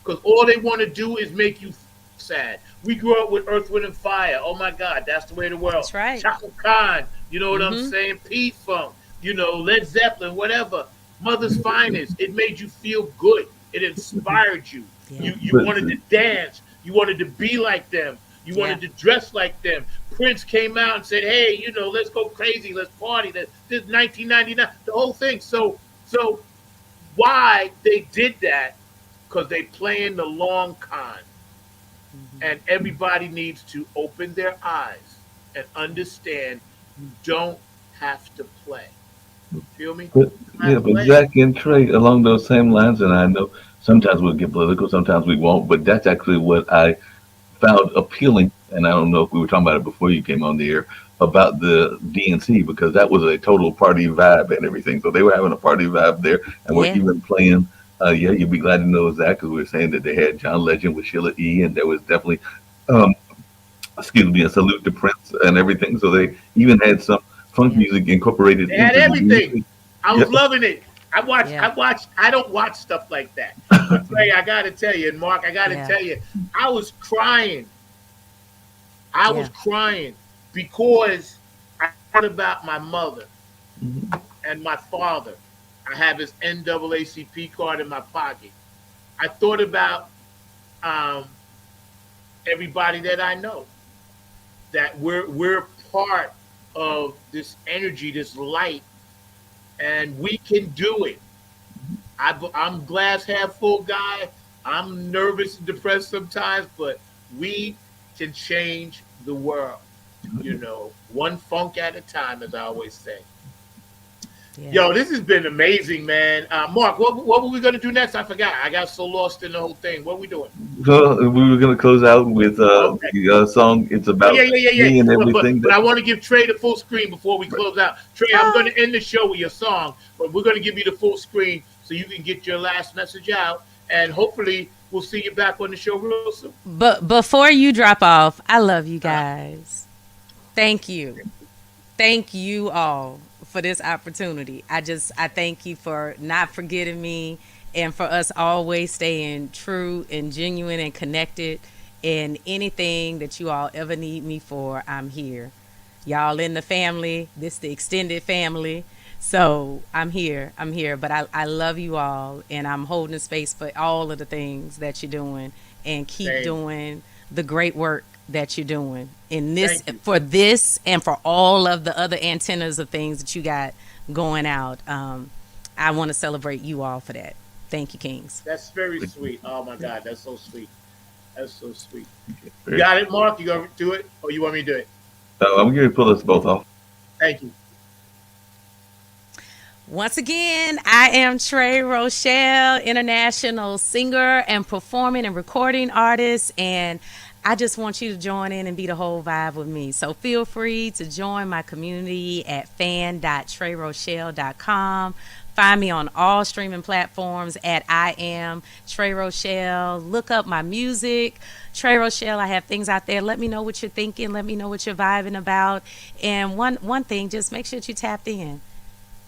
Because all they want to do is make you sad. We grew up with Earth, Wind, and Fire. Oh my God, that's the way of the world. That's right. Chaka Khan, you know what I'm saying? P-Funk, Led Zeppelin, whatever. Mother's Finest. It made you feel good. It inspired you. You wanted to dance. You wanted to be like them. You wanted to dress like them. Prince came out and said, "Hey, let's go crazy. Let's party." This 1999, the whole thing. So why they did that? Because they playing the long con, and everybody needs to open their eyes and understand you don't have to play. Feel me? But Zach and Trey, along those same lines, and I know sometimes we'll get political, sometimes we won't, but that's actually what I found appealing, and I don't know if we were talking about it before you came on the air, about the DNC, because that was a total party vibe and everything. So they were having a party vibe there, and we're even playing. You'd be glad to know, Zach, because we were saying that they had John Legend with Sheila E., and there was definitely, excuse me, a salute to Prince and everything. So they even had some funk music incorporated. They had everything. music. I was loving it. I don't watch stuff like that. But Trey, I gotta tell you, and Mark, I gotta tell you, I was crying. I was crying because I thought about my mother and my father. I have his NAACP card in my pocket. I thought about everybody that I know, that we're part of this energy, this light, and we can do it. I'm glass half full guy. I'm nervous and depressed sometimes, but we can change the world. One funk at a time, as I always say. Yo, this has been amazing, man. Mark, what were we going to do next? I forgot. I got so lost in the whole thing. What are we doing? So we were going to close out with the song. It's about me and everything. But I want to give Trey the full screen before we close out. Trey, I'm going to end the show with your song, but we're going to give you the full screen so you can get your last message out, and hopefully we'll see you back on the show real soon. But before you drop off, I love you guys. Thank you. Thank you all for this opportunity. I thank you for not forgetting me, and for us always staying true and genuine and connected. And anything that you all ever need me for, I'm here. Y'all in the family, this the extended family. So I'm here. But I love you all, and I'm holding space for all of the things that you're doing, and keep doing the great work that you're doing in this, for this, and for all of the other antennas of things that you got going out. I want to celebrate you all for that. Thank you, Kings. That's very sweet. Oh my God, that's so sweet. That's so sweet. You got it, Mark? You gonna do it, or you want me to do it? I'm going to pull us both off. Thank you. Once again, I am Trey Rochelle, international singer and performing and recording artist, and I just want you to join in and be the whole vibe with me. So feel free to join my community at fan.treyrochelle.com. Find me on all streaming platforms at I am Trey Rochelle. Look up my music, Trey Rochelle. I have things out there. Let me know what you're thinking. Let me know what you're vibing about. And one thing, just make sure that you tapped in.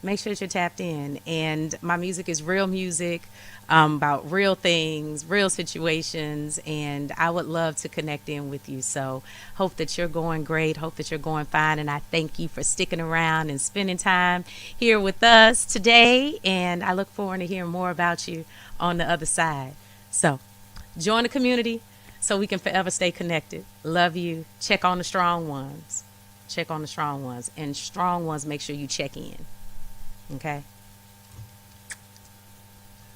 Make sure that you're tapped in. And my music is real music, about real things, real situations, and I would love to connect in with you. So hope that you're going great. Hope that you're going fine. And I thank you for sticking around and spending time here with us today. And I look forward to hearing more about you on the other side. So join the community so we can forever stay connected. Love you. Check on the strong ones. Check on the strong ones. And strong ones, make sure you check in. Okay.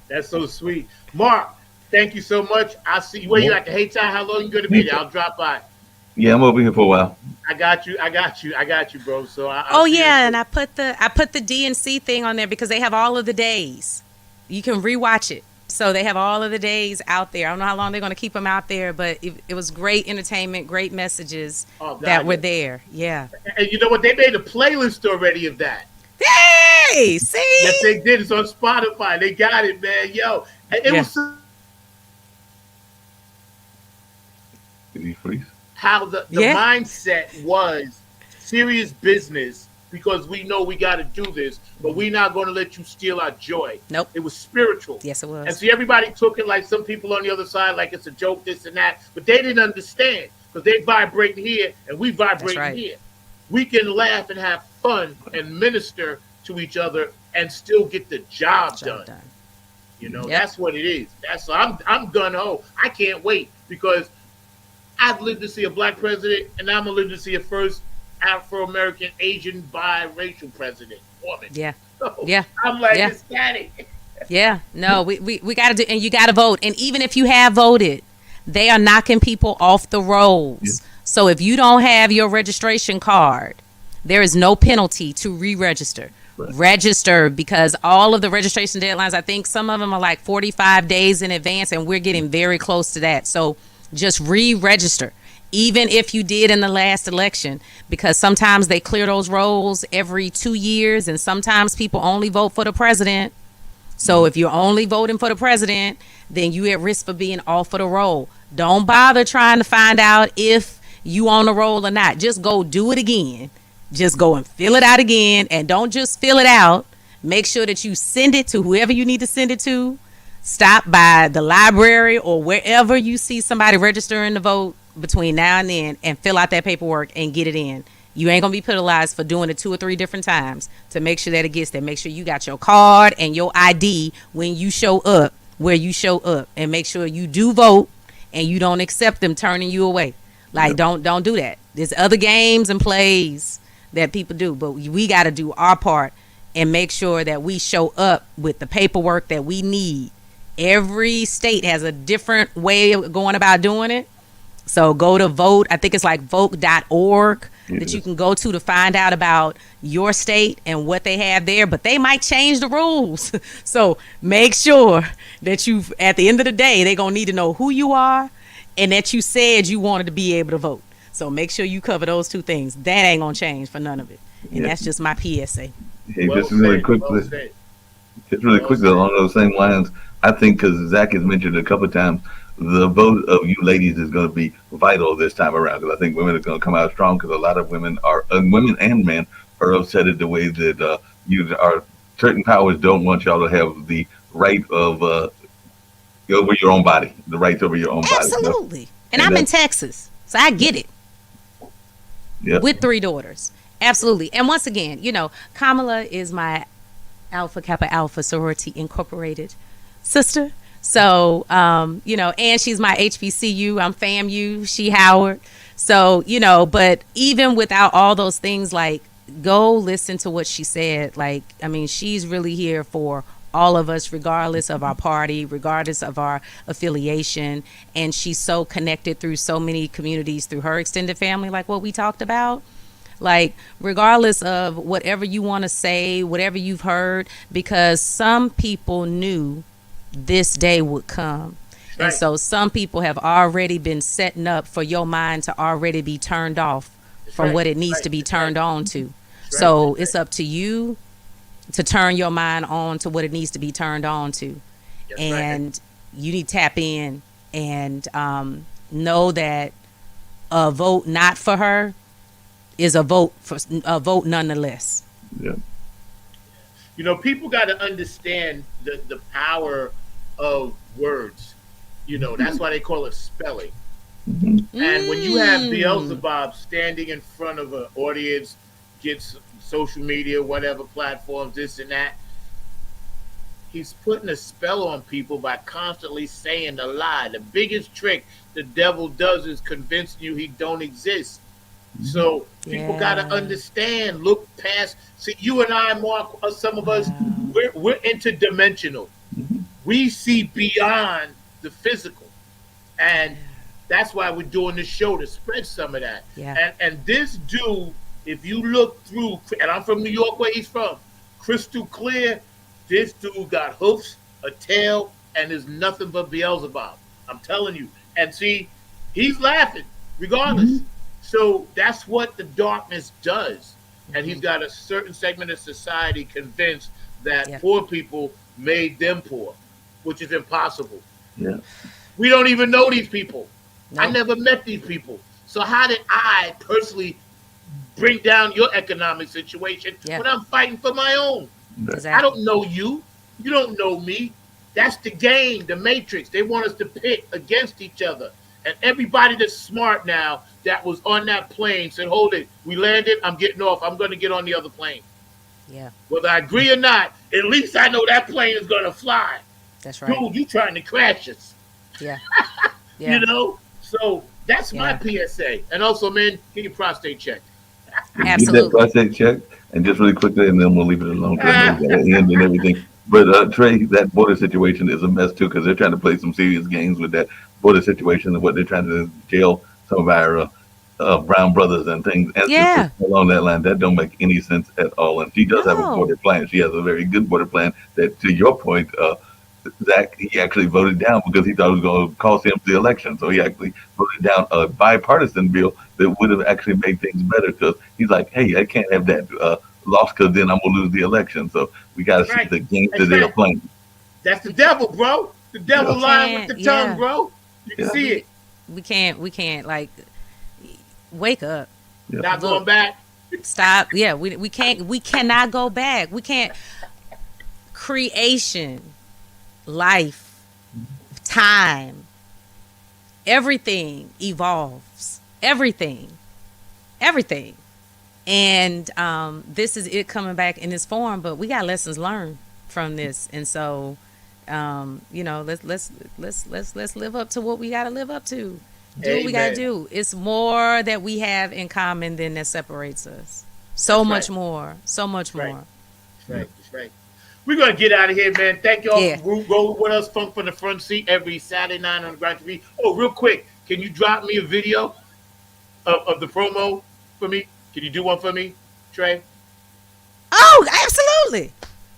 That's so sweet. Mark, thank you so much. I'll see you. Where you at the Hayti? How long you going to be there? I'll drop by. Yeah, I'm over here for a while. I got you, bro. So Oh yeah, and I put the DNC thing on there because they have all of the days. You can rewatch it. So they have all of the days out there. I don't know how long they're going to keep them out there, but it was great entertainment, great messages that were there. Yeah. And you know what? They made a playlist already of that. Hey, see? Yes, they did. It's on Spotify. They got it, man. Yo, it was Did he freeze? how the mindset was serious business because we know we got to do this, but we're not going to let you steal our joy. Nope. It was spiritual. Yes, it was. And see, everybody took it like some people on the other side, like it's a joke, this and that, but they didn't understand because they vibrate here and we vibrate here. We can laugh and have fun and minister to each other and still get the job done. You know, that's what it is. I'm gun ho. I can't wait because I've lived to see a black president, and I'm gonna live to see a first Afro-American, Asian, biracial president, woman. Yeah. So Yeah. I'm like Yeah. ecstatic. Yeah. No, we got to do, and you got to vote. And even if you have voted, they are knocking people off the rolls. Yeah. So if you don't have your registration card, there is no penalty to re-register. Right. Register, because all of the registration deadlines, I think some of them are like 45 days in advance, and we're getting very close to that. So just re-register, even if you did in the last election, because sometimes they clear those rolls every 2 years, and sometimes people only vote for the president. So if you're only voting for the president, then you at risk for being off of the roll. Don't bother trying to find out if you on the roll or not. Just go do it again. Just go and fill it out again, and don't just fill it out. Make sure that you send it to whoever you need to send it to. Stop by the library or wherever you see somebody registering to vote between now and then, and fill out that paperwork and get it in. You ain't gonna be penalized for doing it 2 or 3 different times to make sure that it gets there. Make sure you got your card and your ID when you show up where you show up, and make sure you do vote and you don't accept them turning you away. Like, don't do that. There's other games and plays that people do, but we got to do our part and make sure that we show up with the paperwork that we need. Every state has a different way of going about doing it. So go to vote. I think it's like vote.org that you can go to find out about your state and what they have there, but they might change the rules. So make sure that at the end of the day, they're going to need to know who you are and that you said you wanted to be able to vote. So make sure you cover those 2 things. That ain't going to change for none of it. And that's just my PSA. Hey, just really quickly, along those same lines, I think because Zach has mentioned a couple of times, the vote of you ladies is going to be vital this time around, because I think women are going to come out strong, because a lot of women and men are upset at the way that certain powers don't want y'all to have the right of over your own body, the rights over your own body. Absolutely. And I'm in Texas, so I get it. Yep. With 3 daughters. Absolutely. And once again, Kamala is my Alpha Kappa Alpha Sorority Incorporated sister. So, and she's my HBCU. I'm FAMU. She Howard. So, but even without all those things, like, go listen to what she said. Like, I mean, she's really here for all of us, regardless of our party, regardless of our affiliation. And she's so connected through so many communities, through her extended family, like what we talked about. Like, regardless of whatever you want to say, whatever you've heard, because some people knew this day would come. Right. And so some people have already been setting up for your mind to already be turned off from what it needs to be turned on to. So it's up to you to turn your mind on to what it needs to be turned on to. And you need to tap in and know that a vote not for her is a vote nonetheless. Yeah. You know, people got to understand the power of words. You know, that's why they call it spelling. And when you have Beelzebub standing in front of an audience, gets social media, whatever platforms, this and that, he's putting a spell on people by constantly saying a lie. The biggest trick the devil does is convincing you he don't exist. So people got to understand, look past. See, you and I, Mark, some of us, we're interdimensional. We see beyond the physical. And that's why we're doing this show, to spread some of that. And this dude, if you look through, and I'm from New York, where he's from, crystal clear, this dude got hoofs, a tail, and is nothing but Beelzebub. I'm telling you. And see, he's laughing regardless. So that's what the darkness does. And he's got a certain segment of society convinced that poor people made them poor, which is impossible. We don't even know these people. I never met these people. So how did I personally bring down your economic situation when I'm fighting for my own? I don't know you. You don't know me. That's the game, the matrix. They want us to pit against each other. And everybody that's smart now that was on that plane said, hold it, we landed, I'm getting off. I'm going to get on the other plane. Whether I agree or not, at least I know that plane is going to fly. That's right. Dude, you trying to crash us. You know? So that's my PSA. And also, man, get your prostate checked. Absolutely. Get that prostate checked. And just really quickly, and then we'll leave it alone because we got to end and everything. But Trey, that border situation is a mess too, because they're trying to play some serious games with that border situation and what they're trying to jail some of our brown brothers and things. And along that line, that don't make any sense at all. And she does have a border plan. She has a very good border plan that, to your point, Zach, he actually voted down because he thought it was going to cost him the election. So he actually voted down a bipartisan bill that would have actually made things better, because he's like, hey, I can't have that lost because then I'm going to lose the election. So we got to see the games that they are playing. That's the devil, bro. The devil lying with the tongue, bro. You can see it. We can't, like, wake up. Not going back. Stop. Yeah, we cannot go back. We can't. Creation, life, time, everything evolves. Everything. And this is it coming back in this form, but we got lessons learned from this. And so you know, let's live up to what we got to live up to. Do what we got to do. It's more that we have in common than that separates us. So much more. That's right. We're going to get out of here, man. Thank y'all for rolling with us, Funk from the Front Seat, every Saturday night on the Grind TV. Oh, real quick, can you drop me a video of the promo for me? Can you do one for me, Trey? Oh, absolutely.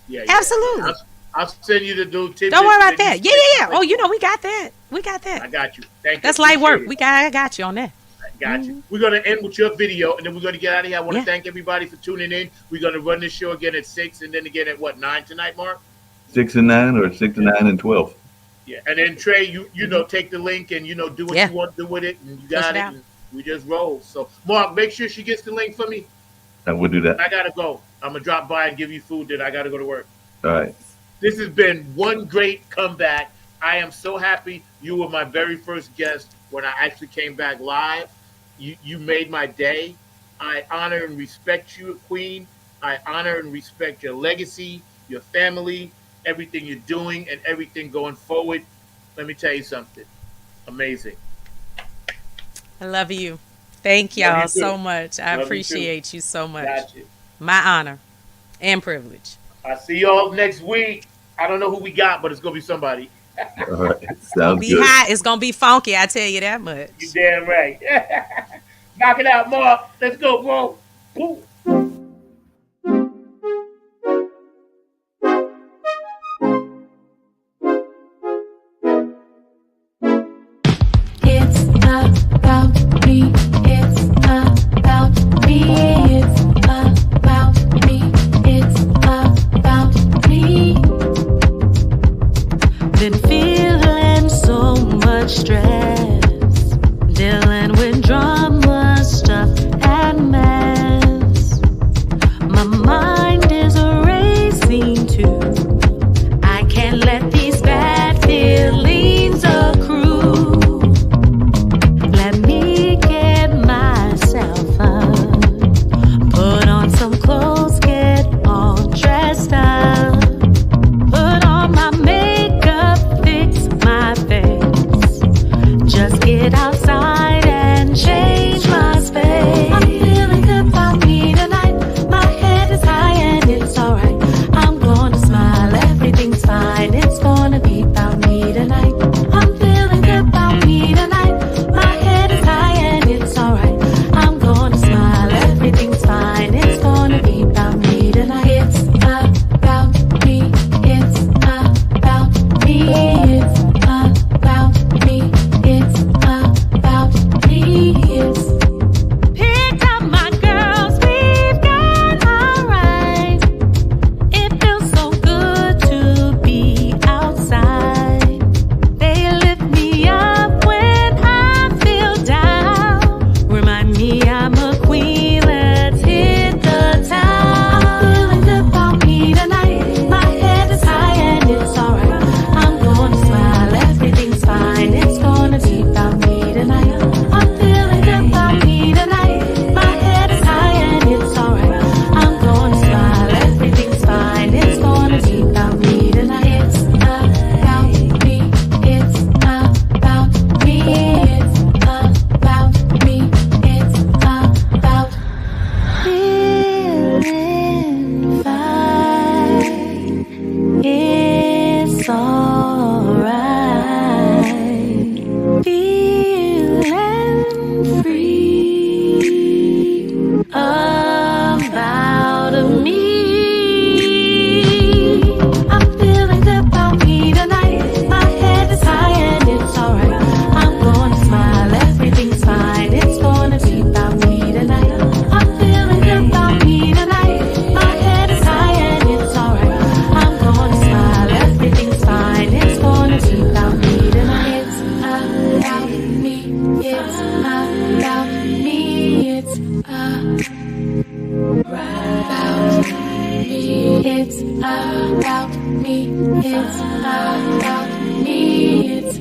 Yeah. Absolutely. I'll send you the dude. Don't worry about that. Yeah. Oh, you know, we got that. I got you. Thank you. That's light work. I got you on that. I got you. We're going to end with your video, and then we're going to get out of here. I want to thank everybody for tuning in. We're going to run this show again at 6, and then again at, 9 tonight, Mark? 6 and 9, or 6 and 9 and 12. Yeah, and then, Trey, you know, take the link and, you know, do what you want to do with it, and you got it, and we just roll. So, Mark, make sure she gets the link for me. I will do that. I got to go. I'm going to drop by and give you food, then I got to go to work. All right. This has been one great comeback. I am so happy you were my very first guest when I actually came back live. You made my day. I honor and respect you, Queen. I honor and respect your legacy, your family, everything you're doing, and everything going forward. Let me tell you something. Amazing. I love you. Thank y'all so much. I appreciate you so much. Got you. My honor and privilege. I'll see y'all next week. I don't know who we got, but it's going to be somebody. All right. Sounds good. Hot. It's going to be funky, I tell you that much. You damn right. Knock it out, Mark. Let's go, bro. Boom. It's about me. It's about me. It's about me. It's about me. Been feeling so much stress, dealing with drama, stuff, and mess. about me. I'm feeling good about me tonight. My head is high and it's alright. I'm gonna smile, everything's fine. It's gonna be about me tonight. I'm feeling good about me tonight. My head is high and it's alright. I'm gonna smile, everything's fine. It's gonna be about me tonight. It's about me. It's about me. It's about me. It's about me. It's about me. It's